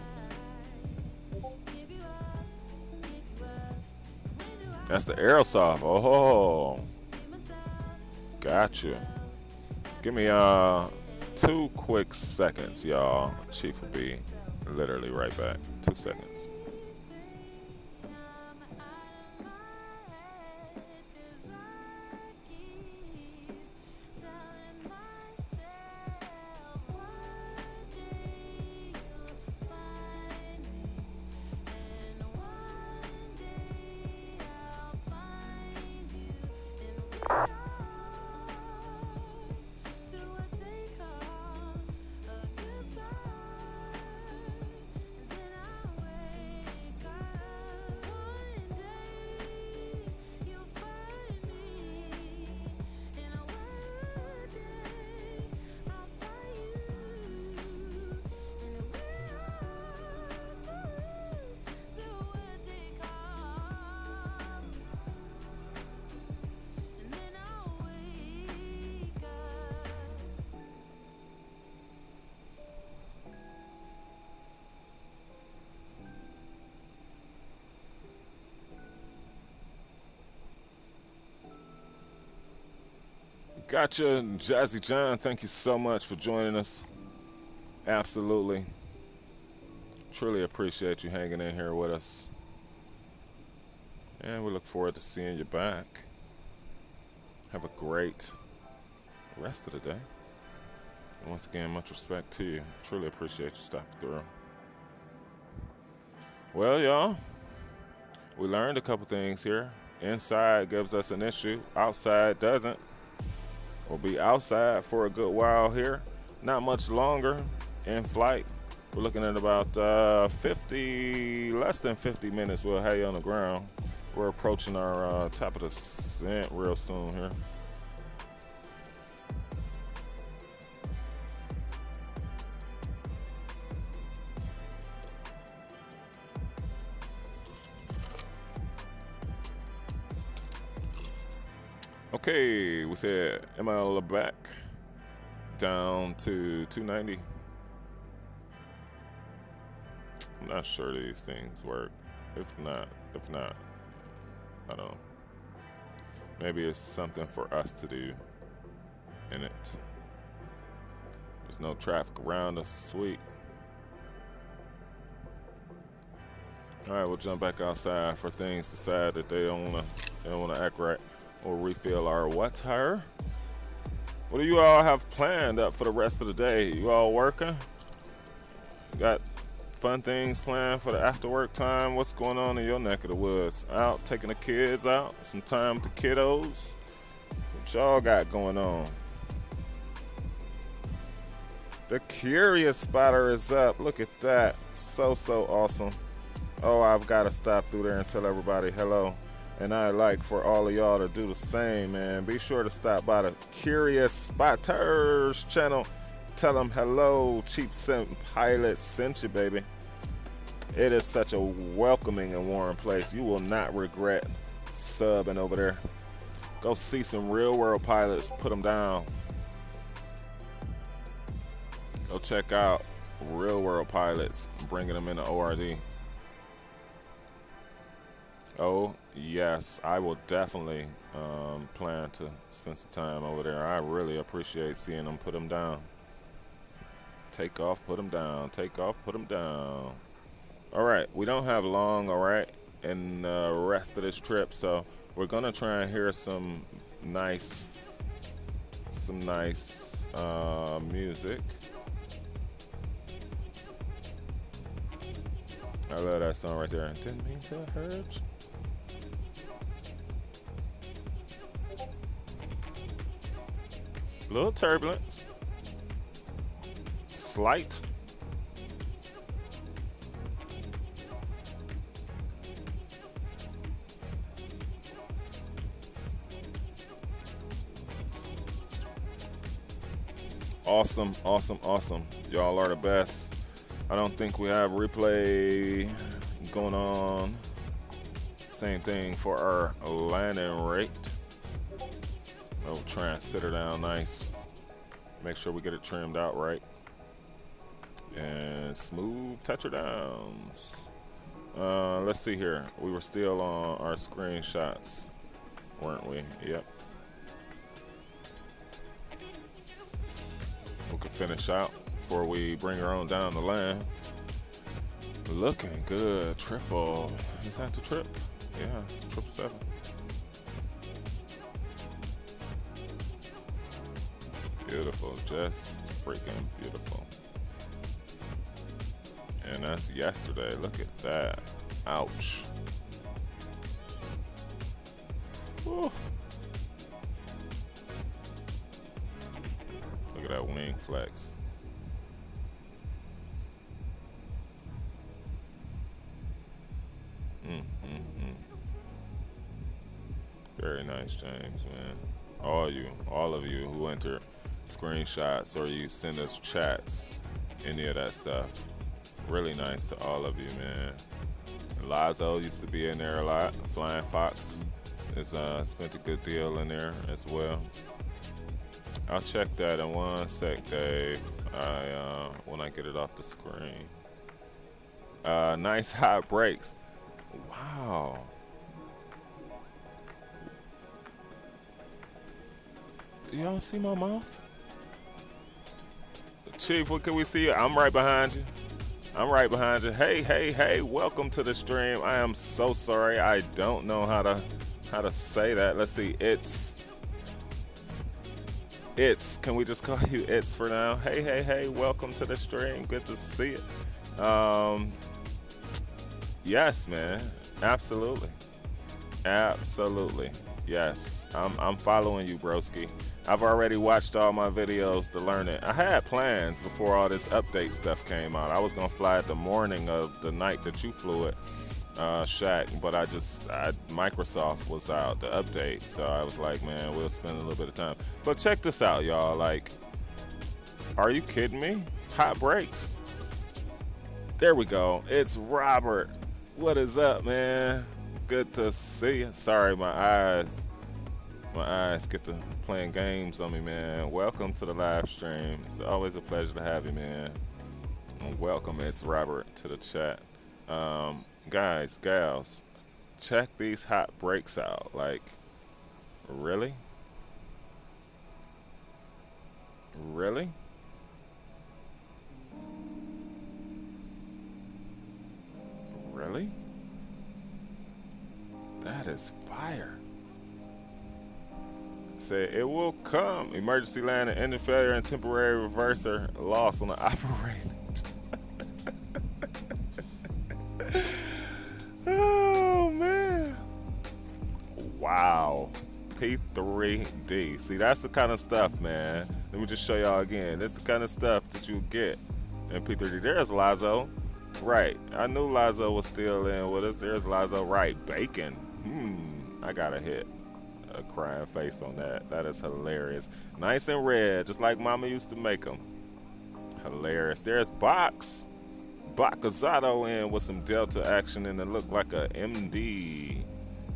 That's the Aerosoft. Oh, gotcha. Give me 2 quick seconds, y'all. Chief will be literally right back. 2 seconds. Gotcha, Jazzy John. Thank you so much for joining us. Absolutely. Truly appreciate you hanging in here with us. And we look forward to seeing you back. Have a great rest of the day. And once again, much respect to you. Truly appreciate you stopping through. Well, y'all, we learned a couple things here. Inside gives us an issue, outside doesn't. We'll be outside for a good while here. Not much longer in flight. We're looking at about less than 50 minutes. We'll have you on the ground. We're approaching our top of the descent real soon here. Okay, we said ML back down to 290. I'm not sure these things work. If not, I don't know. Maybe it's something for us to do in it. There's no traffic around us, sweet. All right, we'll jump back outside for things decide that they don't wanna act right. We'll refill our water. What do you all have planned up for the rest of the day? You all working? Got fun things planned for the after work time? What's going on in your neck of the woods? Out taking the kids out? Some time with the kiddos? What y'all got going on? The Curious Spotter is up. Look at that. So awesome. Oh, I've got to stop through there and tell everybody hello. And I'd like for all of y'all to do the same, man. Be sure to stop by the Curious Spotters channel. Tell them hello, Chief Sim Pilot sent you, baby. It is such a welcoming and warm place. You will not regret subbing over there. Go see some real world pilots, put them down. Go check out real world pilots, bringing them into ORD. Oh, yes, I will definitely plan to spend some time over there. I really appreciate seeing them put them down. Take off, put them down. Take off, put them down. All right, we don't have long, all right, in the rest of this trip, so we're going to try and hear some nice music. I love that song right there. Didn't mean to hurt you. Little turbulence. Slight. Awesome. Y'all are the best. I don't think we have replay going on. Same thing for our landing rate. We'll try and sit her down nice. Make sure we get it trimmed out right. And smooth touchdowns. Let's see here. We were still on our screenshots, weren't we? Yep. We could finish out before we bring her on down the land. Looking good. Triple. Is that the trip? Yeah, it's the 777. Beautiful, just freaking beautiful. And that's yesterday. Look at that. Ouch. Whew. Look at that wing flex. Very nice, James, man. All of you who enter screenshots or you send us chats, any of that stuff. Really nice to all of you, man. Lazo used to be in there a lot. Flying Fox has spent a good deal in there as well. I'll check that in one sec, Dave. When I get it off the screen. Nice hot brakes. Wow. Do y'all see my mouth? Chief, what can we see? I'm right behind you. Hey, welcome to the stream. I am so sorry. I don't know how to say that. Let's see. It's. Can we just call you It's for now? Hey, welcome to the stream. Good to see it. Yes, man. Absolutely. Yes, I'm following you, broski. I've already watched all my videos to learn it. I had plans before all this update stuff came out. I was gonna fly it the morning of the night that you flew it, Shaq, but Microsoft was out, the update, so I was like, man, we'll spend a little bit of time. But check this out, y'all. Like, are you kidding me? Hot breaks. There we go. It's Robert. What is up, man? Good to see you. Sorry, my eyes get to playing games on me, man. Welcome to the live stream. It's always a pleasure to have you, man. And welcome, it's Robert, to the chat. Guys, gals, check these hot breaks out. Like, really? Really? Really? That is fire. Say it will come. Emergency landing, engine failure, and temporary reverser loss on the operator. Oh man! Wow. P3D. See, that's the kind of stuff, man. Let me just show y'all again. That's the kind of stuff that you get in P3D. There's Lazo. Right. I knew Lazo was still in with us. There's Lazo. Right. Bacon. I gotta hit a crying face on that. That is hilarious. Nice and red, just like Mama used to make them. Hilarious. There's Box. Bacazado in with some Delta action, and it looked like a MD.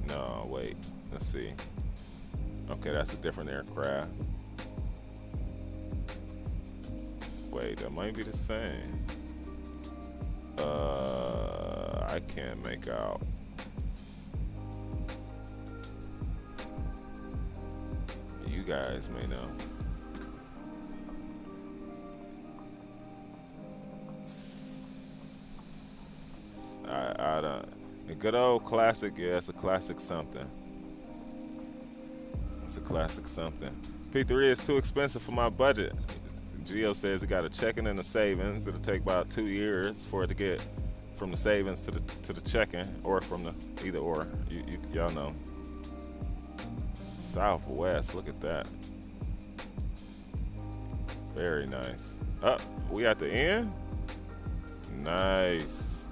No, wait. Let's see. Okay, that's a different aircraft. Wait, that might be the same. I can't make out. You guys may know. I don't. A good old classic, yeah, it's a classic something. It's a classic something. P3 is too expensive for my budget. Geo says he got a checking and a savings. It'll take about 2 years for it to get from the savings to the checking, or from the either or. Y'all know. Southwest, look at that. Very nice. Up, we at the end? Nice.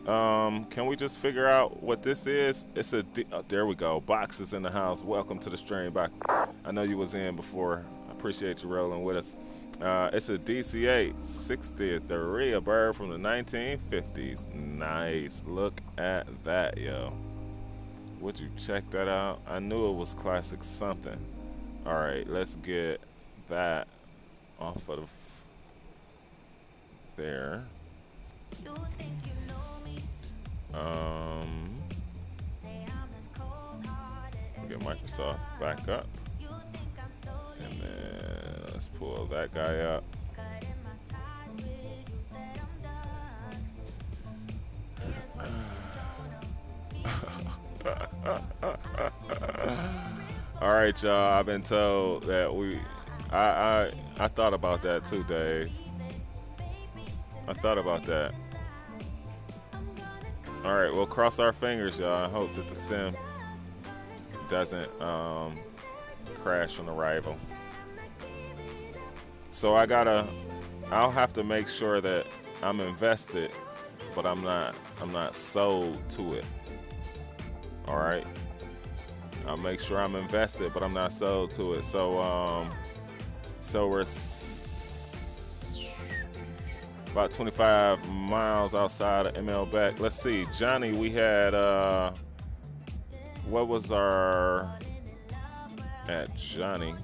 Can we just figure out what this is? It's a there we go. Box is in the house. Welcome to the stream. Box. I know you was in before. I appreciate you rolling with us. It's a DC-8 63, a bird from the 1950s. Nice. Look at that, yo. Would you check that out? I knew it was classic something. All right, let's get that off of there. We'll get Microsoft back up, and then let's pull that guy up. All right, y'all. I've been told that I thought about that too, Dave. I thought about that. All right, well, cross our fingers, y'all. I hope that the sim doesn't crash on arrival. So I'll have to make sure that I'm invested, but I'm not sold to it. All right. I'll make sure I'm invested, but I'm not sold to it. So we're about 25 miles outside of ML back. Let's see, Johnny, we had what was our at Johnny?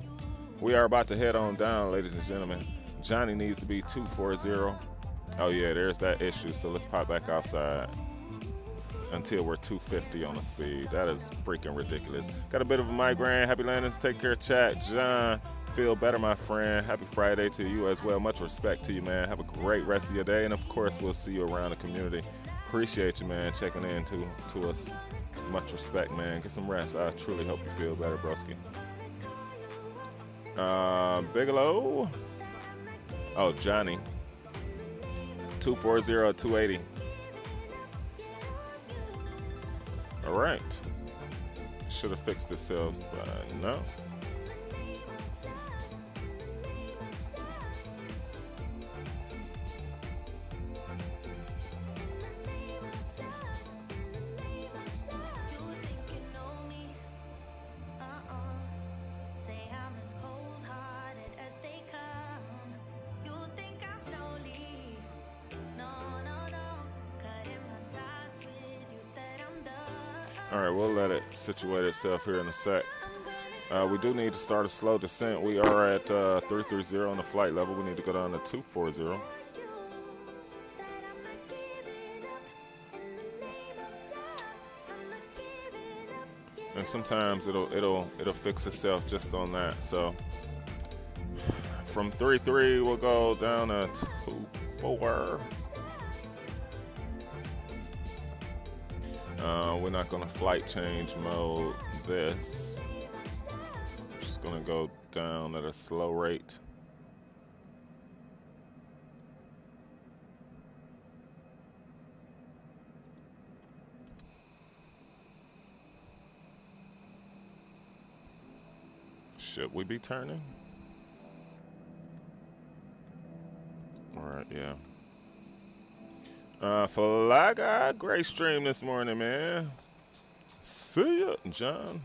We are about to head on down, ladies and gentlemen. Johnny needs to be 240. Oh yeah, there's that issue. So let's pop back outside until we're 250 on the speed. That is freaking ridiculous. Got a bit of a migraine. Happy landings. Take care, chat. John, feel better, my friend. Happy Friday to you as well. Much respect to you, man. Have a great rest of your day. And of course, we'll see you around the community. Appreciate you, man, checking in to us. Much respect, man. Get some rest. I truly hope you feel better, broski. Bigelow. Oh, Johnny. 240, 280. All right. Should have fixed itself, but no. All right, we'll let it situate itself here in a sec. We do need to start a slow descent. We are at 330 on the flight level. We need to go down to 240. And sometimes it'll fix itself just on that. So from 3.3 we'll go down to 2.4. We're not gonna flight change mode this. Just gonna go down at a slow rate. Should we be turning? All right, yeah. Fly Guy, great stream this morning, man. See ya, John.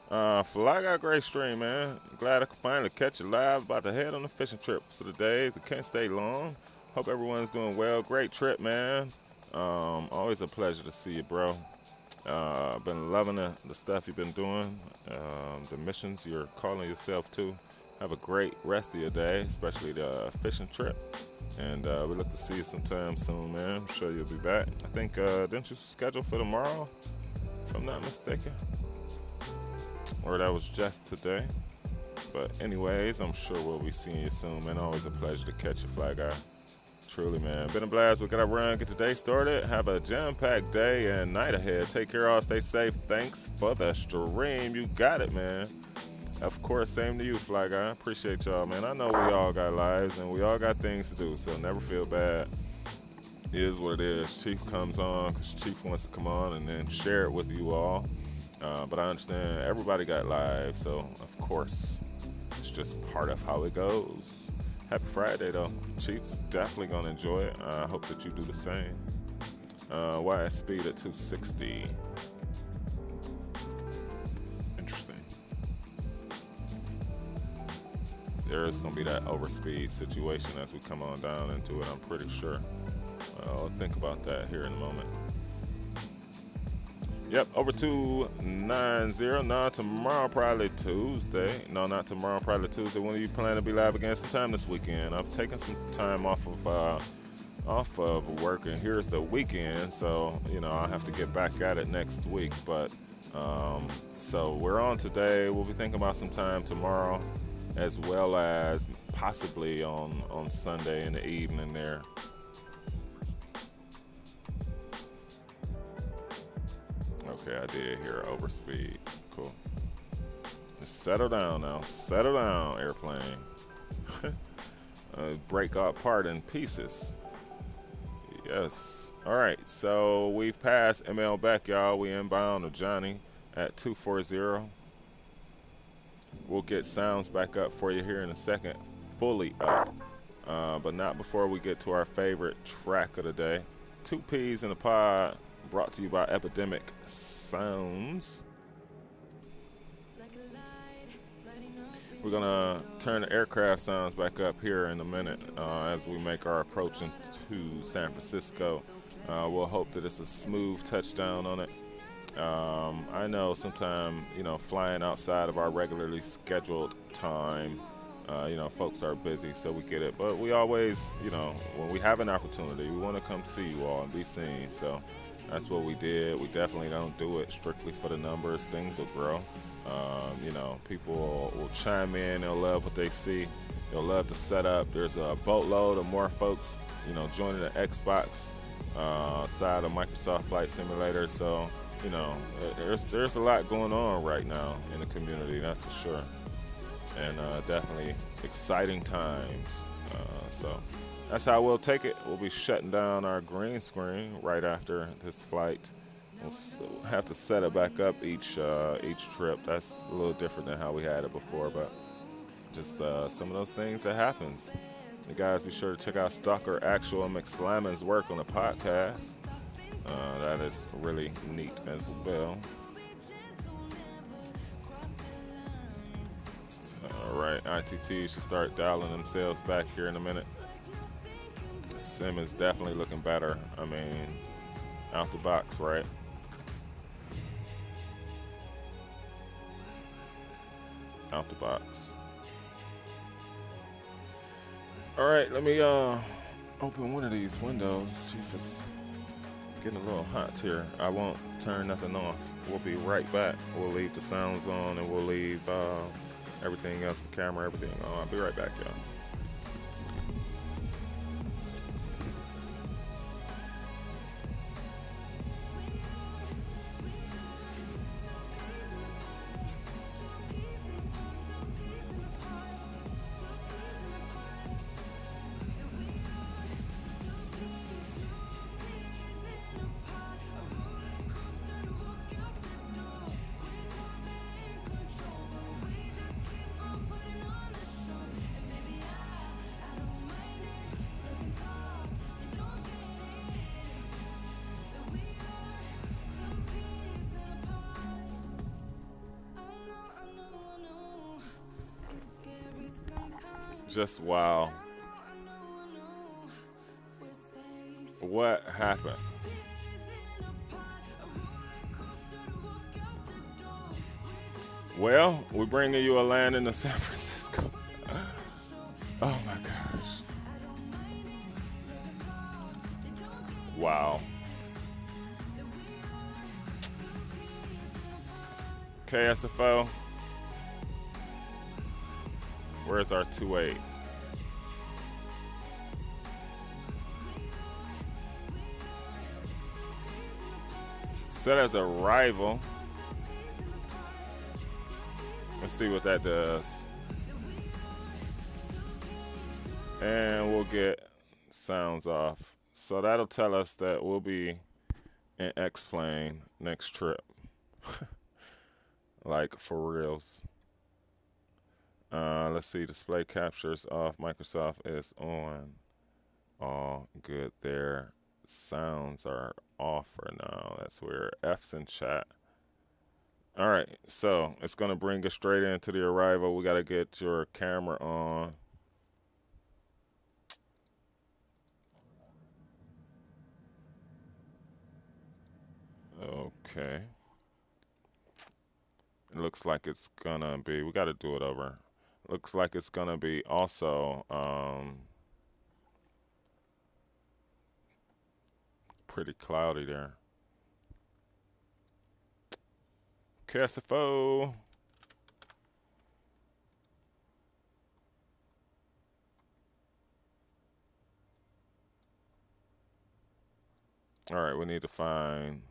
Fly Guy, great stream, man. Glad I could finally catch you live. About to head on a fishing trip for the days. It can't stay long. Hope everyone's doing well. Great trip, man. Always a pleasure to see you, bro. Been loving the stuff you've been doing, the missions you're calling yourself to. Have a great rest of your day, especially the fishing trip. And we look to see you sometime soon, man. I'm sure you'll be back. I think, didn't you schedule for tomorrow, if I'm not mistaken? Or that was just today. But anyways, I'm sure we'll be seeing you soon, man. Always a pleasure to catch you, Fly Guy. Truly, man. Been a blast. We got to run, get the day started. Have a jam-packed day and night ahead. Take care, all. Stay safe. Thanks for the stream. You got it, man. Of course, same to you, Fly Guy. Appreciate y'all, man. I know we all got lives and we all got things to do, so never feel bad. It is what it is. Chief comes on because Chief wants to come on and then share it with you all. But I understand everybody got lives, so of course, it's just part of how it goes. Happy Friday, though. Chief's definitely going to enjoy it. I hope that you do the same. Why is speed at 260? Interesting. There is going to be that overspeed situation as we come on down into it, I'm pretty sure. I'll think about that here in a moment. Yep, over 290. No, tomorrow probably Tuesday. No, not tomorrow, probably Tuesday. When do you plan to be live again? Sometime this weekend. I've taken some time off of work, and here's the weekend, so I'll have to get back at it next week. But so we're on today. We'll be thinking about some time tomorrow, as well as possibly on Sunday in the evening there. Okay, I did hear overspeed. Cool. Just settle down now. Settle down, airplane. Break apart in pieces. Yes. All right, so we've passed ML back, y'all. We inbound to Johnny at 240. We'll get sounds back up for you here in a second. Fully up. But not before we get to our favorite track of the day. 2 Ps in a pod. Brought to you by Epidemic Sounds. We're gonna turn the aircraft sounds back up here in a minute as we make our approach into San Francisco. We'll hope that it's a smooth touchdown on it. I know sometimes, flying outside of our regularly scheduled time, folks are busy, so we get it. But we always, when we have an opportunity, we want to come see you all and be seen. So that's what we did. We definitely don't do it strictly for the numbers. Things will grow. People will chime in. They'll love what they see. They'll love the setup. There's a boatload of more folks, joining the Xbox side of Microsoft Flight Simulator. So, there's a lot going on right now in the community. That's for sure. And definitely exciting times. So that's how we'll take it. We'll be shutting down our green screen right after this flight. we'll have to set it back up each trip. That's a little different than how we had it before, but just some of those things that happens. You guys, be sure to check out Stalker Actual and McSlammin's work on the podcast. That is really neat as well. All right, ITT should start dialing themselves back here in a minute. The sim is definitely looking better. I mean, out the box, right? Out the box. All right, let me open one of these windows. Chief is getting a little hot here. I won't turn nothing off. We'll be right back. We'll leave the sounds on and we'll leave everything else, the camera, everything on. I'll be right back, y'all. Just wow. What happened? Well, we're bringing you a landing to San Francisco. Oh my gosh. Wow. KSFO. Where's our 2.8? Set as a rival. Let's see what that does. And we'll get sounds off. So that'll tell us that we'll be in X-plane next trip. Like for reals. Let's see, display captures off. Microsoft is on. All good there. Sounds are off for now. That's where F's in chat. All right, so it's going to bring us straight into the arrival. We got to get your camera on. Okay. It looks like it's going to be, we got to do it over. Looks like it's going to be also pretty cloudy there. KSFO. All right, we need to find,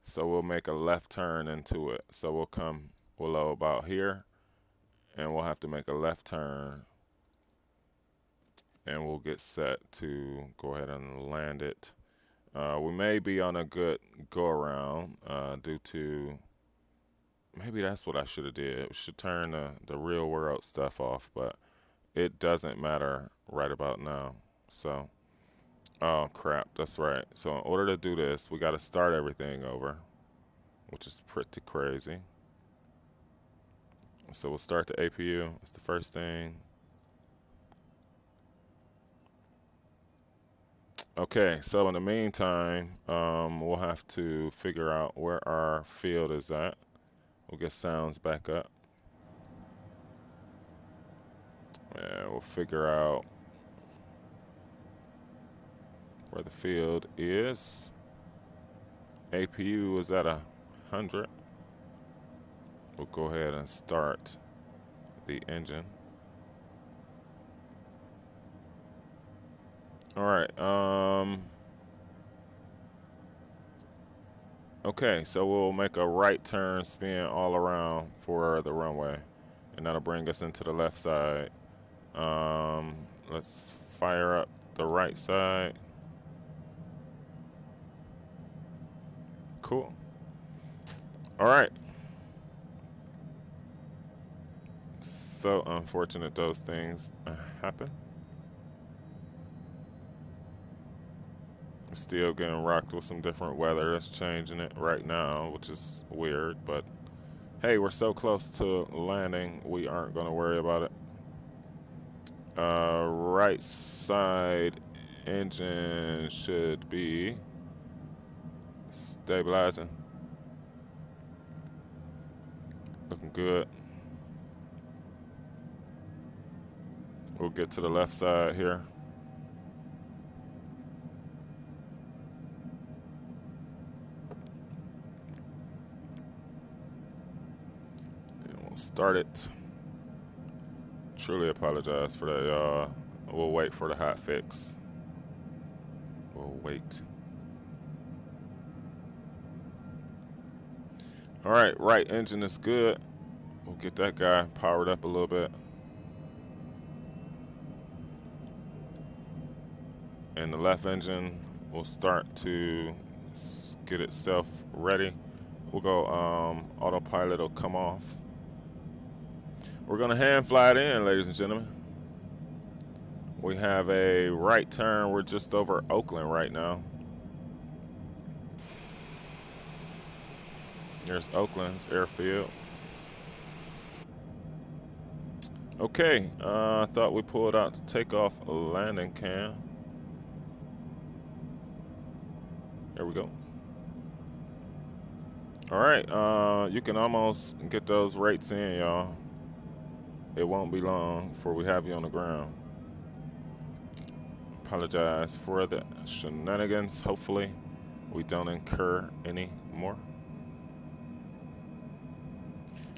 so we'll make a left turn into it. So we'll go about here, and we'll have to make a left turn, and we'll get set to go ahead and land it. We may be on a good go around due to, maybe that's what I should have did. We should turn the real world stuff off, but it doesn't matter right about now. So, oh crap, that's right. So in order to do this, we got to start everything over, which is pretty crazy. So we'll start the APU. It's the first thing. Okay, so in the meantime, we'll have to figure out where our field is at. We'll get sounds back up. And we'll figure out where the field is. APU is at 100. We'll go ahead and start the engine. All right. Okay, so we'll make a right turn spin all around for the runway, and that'll bring us into the left side. Let's fire up the right side. Cool. All right. So unfortunate those things happen. We're still getting rocked with some different weather. It's changing it right now, which is weird, but hey, we're so close to landing, we aren't going to worry about it. Right side engine should be stabilizing. Looking good. We'll get to the left side here. And we'll start it. Truly apologize for that, y'all. We'll wait for the hot fix. We'll wait. All right, right engine is good. We'll get that guy powered up a little bit. And the left engine will start to get itself ready. We'll go autopilot will come off. We're gonna hand fly it in, ladies and gentlemen. We have a right turn. We're just over Oakland right now. There's Oakland's airfield. Okay, I thought we pulled out the takeoff landing cam. There we go. All right, you can almost get those rates in, y'all. It won't be long before we have you on the ground. Apologize for the shenanigans. Hopefully, we don't incur any more.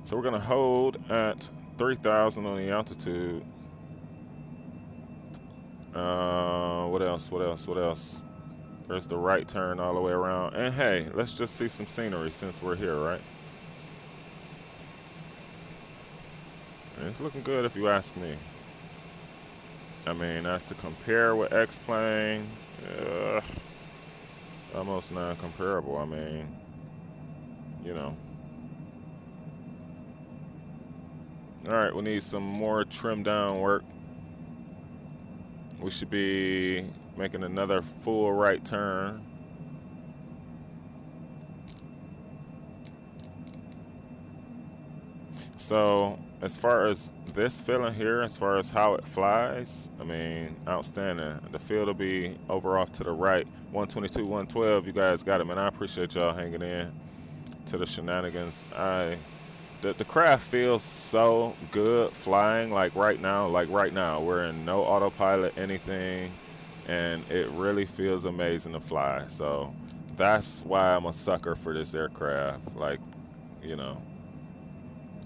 So we're gonna hold at 3,000 on the altitude. What else? What else? What else? There's the right turn all the way around. And hey, let's just see some scenery since we're here, right? And it's looking good if you ask me. I mean, that's to compare with X-Plane. Almost non-comparable. I mean, you know. All right, we need some more trim down work. We should be making another full right turn. So as far as this feeling here, as far as how it flies, I mean, outstanding. The field will be over off to the right. 122, 112, you guys got it, man. I appreciate y'all hanging in to the shenanigans. The craft feels so good flying, like right now, we're in no autopilot, anything, and it really feels amazing to fly. So that's why I'm a sucker for this aircraft. Like, you know,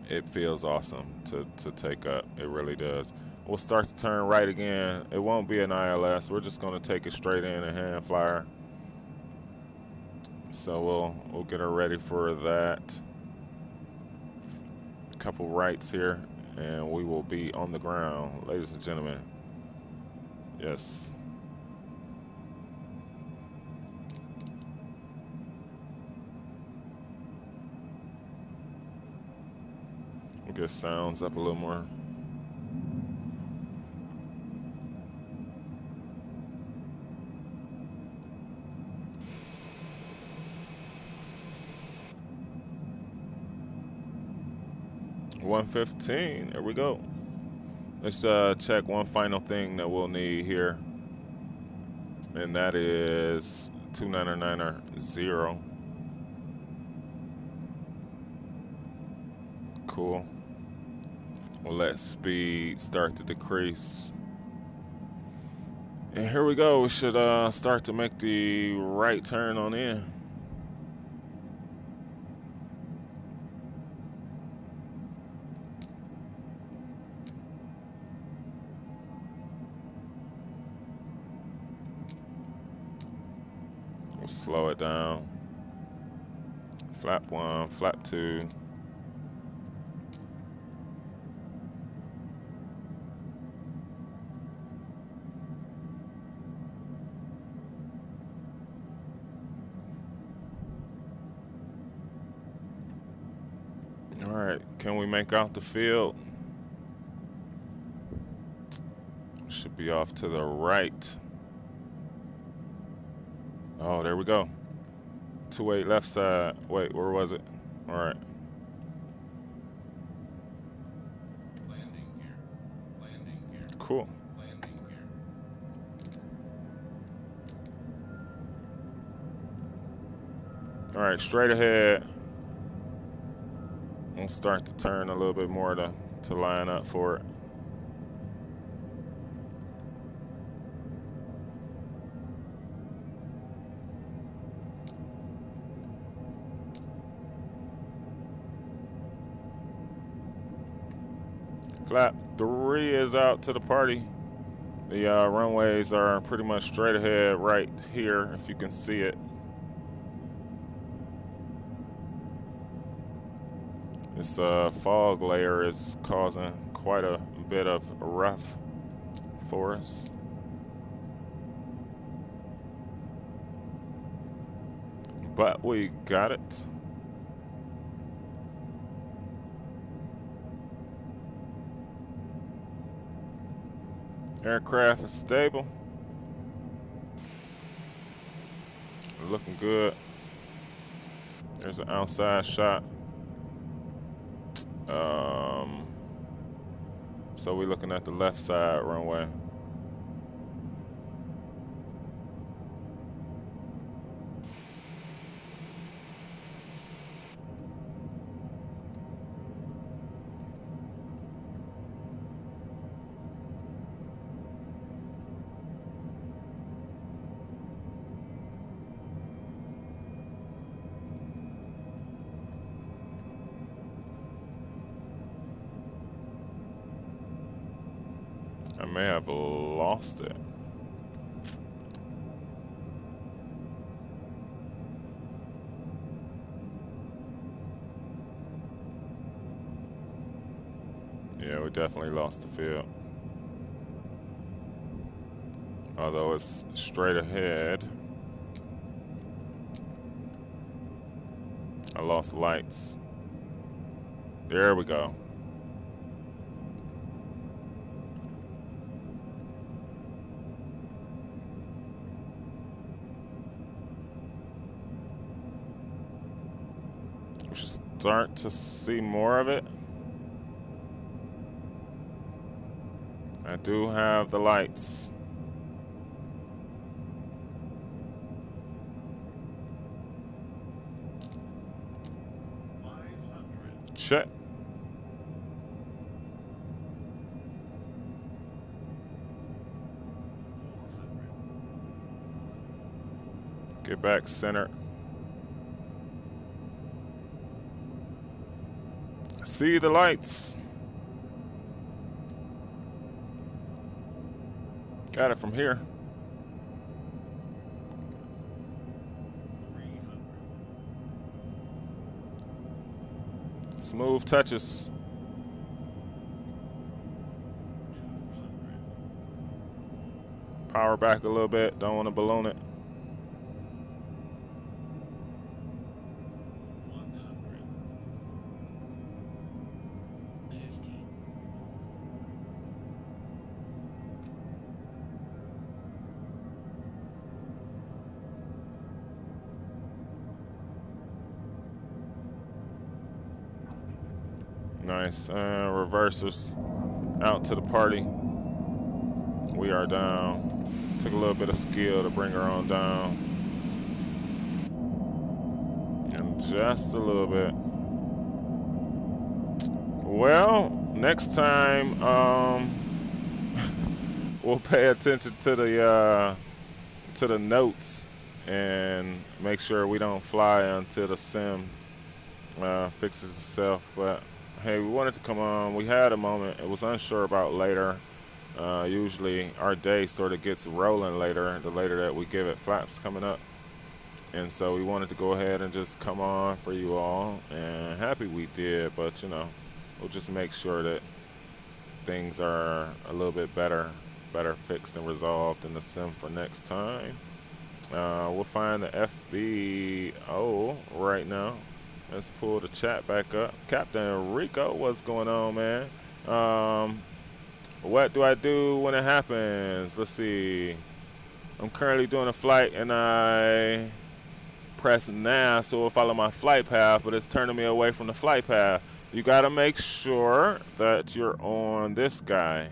it feels awesome to take up. It really does. We'll start to turn right again. It won't be an ILS. We're just going to take it straight in a hand flyer. So we'll get her ready for that. Couple rights here and we will be on the ground, ladies and gentlemen. Yes. We'll get sounds up a little more. $115. There we go. Let's check one final thing that we'll need here, and that is 2990. Cool. We'll let speed start to decrease. And here we go. We should start to make the right turn on in. We'll slow it down. Flap 1, flap 2. Alright, can we make out the field? Should be off to the right. Oh, there we go. 28 left side. Wait, where was it? Alright. Cool. Alright, straight ahead. We'll start to turn a little bit more to line up for it. Flap 3 is out to the party. The runways are pretty much straight ahead right here, if you can see it. This fog layer is causing quite a bit of rough for us. But we got it. Aircraft is stable. Looking good. There's an outside shot. So we're looking at the left side runway. I may have lost it. Yeah, we definitely lost the field. Although it's straight ahead. I lost lights. There we go. We should start to see more of it. I do have the lights. Check. Get back center. See the lights. Got it from here. Smooth touches. Power back a little bit. Don't want to balloon it. Nice. Reversers out to the party. We are down. Took a little bit of skill to bring her on down. And just a little bit. Well, next time we'll pay attention to the notes and make sure we don't fly until the sim fixes itself. But hey, we wanted to come on. We had a moment. It was unsure about later. Usually our day sort of gets rolling later, the later that we give it. Flaps coming up. And so we wanted to go ahead and just come on for you all. And happy we did, but you know, we'll just make sure that things are a little bit better fixed and resolved in the sim for next time. We'll find the FBO right now. Let's pull the chat back up. Captain Rico, what's going on, man? What do I do when it happens? Let's see. I'm currently doing a flight and I press nav, so it'll follow my flight path, but it's turning me away from the flight path. You gotta make sure that you're on this guy.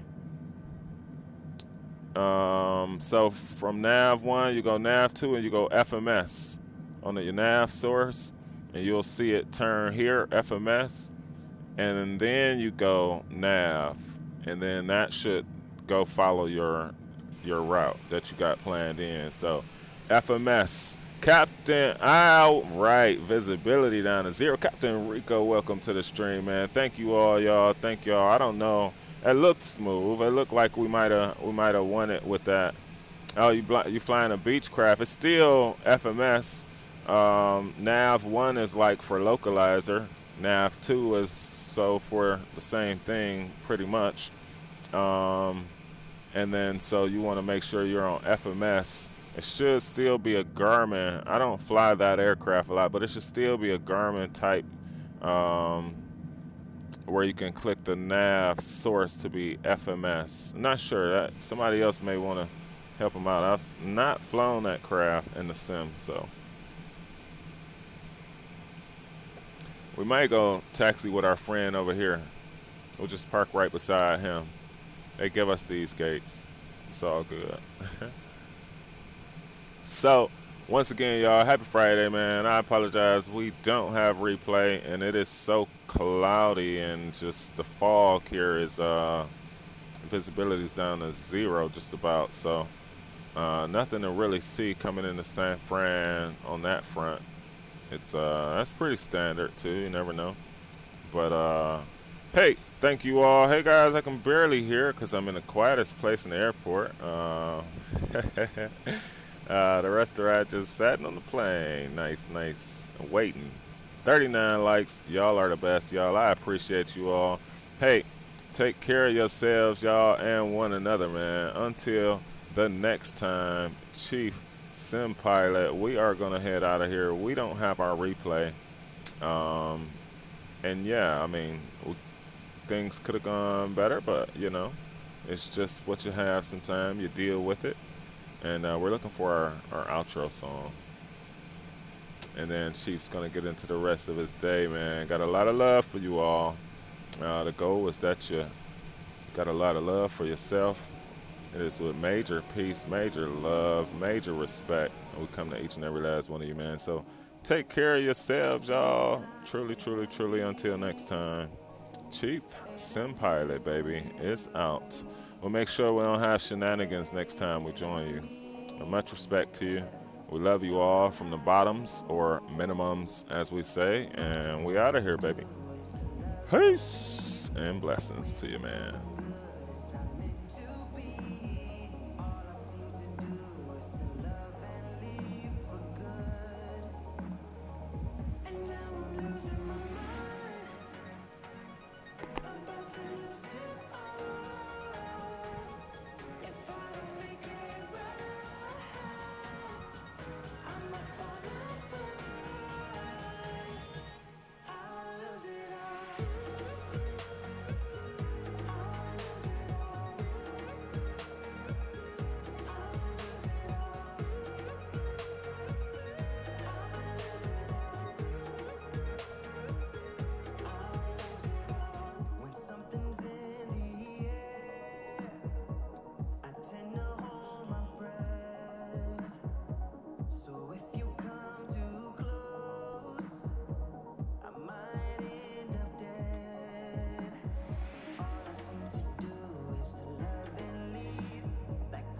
So from nav 1, you go nav 2, and you go FMS on your nav source, and you'll see it turn here, FMS, and then you go nav, and then that should go follow your route that you got planned in. So FMS. Captain, all right, visibility down to 0. Captain Rico, welcome to the stream, man. Thank you all, y'all. Thank y'all. I don't know. It looked smooth. It looked like we might have won it with that. Oh, you flying a Beechcraft. It's still FMS. Nav 1 is like for localizer. Nav 2 is so for the same thing, pretty much. And then so you want to make sure you're on FMS. It should still be a Garmin. I don't fly that aircraft a lot, but it should still be a Garmin type, where you can click the nav source to be FMS. I'm not sure. That somebody else may want to help them out. I've not flown that craft in the sim, so we might go taxi with our friend over here. We'll just park right beside him. They give us these gates. It's all good. So, once again, y'all, happy Friday, man. I apologize. We don't have replay, and it is so cloudy, and just the fog here is, visibility is down to 0 just about. So, nothing to really see coming into San Fran on that front. It's, that's pretty standard, too. You never know. But, hey, thank you all. Hey, guys, I can barely hear because I'm in the quietest place in the airport. The restaurant just sat on the plane. Nice, nice. Waiting. 39 likes. Y'all are the best, y'all. I appreciate you all. Hey, take care of yourselves, y'all, and one another, man. Until the next time, Chief Sim Pilot, we are going to head out of here. We don't have our replay. And, yeah, I mean, things could have gone better, but, you know, it's just what you have sometimes. You deal with it. And we're looking for our outro song. And then Chief's going to get into the rest of his day, man. Got a lot of love for you all. The goal is that you got a lot of love for yourself. It is with major peace, major love, major respect. And we come to each and every last one of you, man. So take care of yourselves, y'all. Truly, truly, truly. Until next time. Chief Sim Pilot, baby, is out. We'll make sure we don't have shenanigans next time we join you. And much respect to you. We love you all from the bottoms, or minimums, as we say. And we out of here, baby. Peace and blessings to you, man.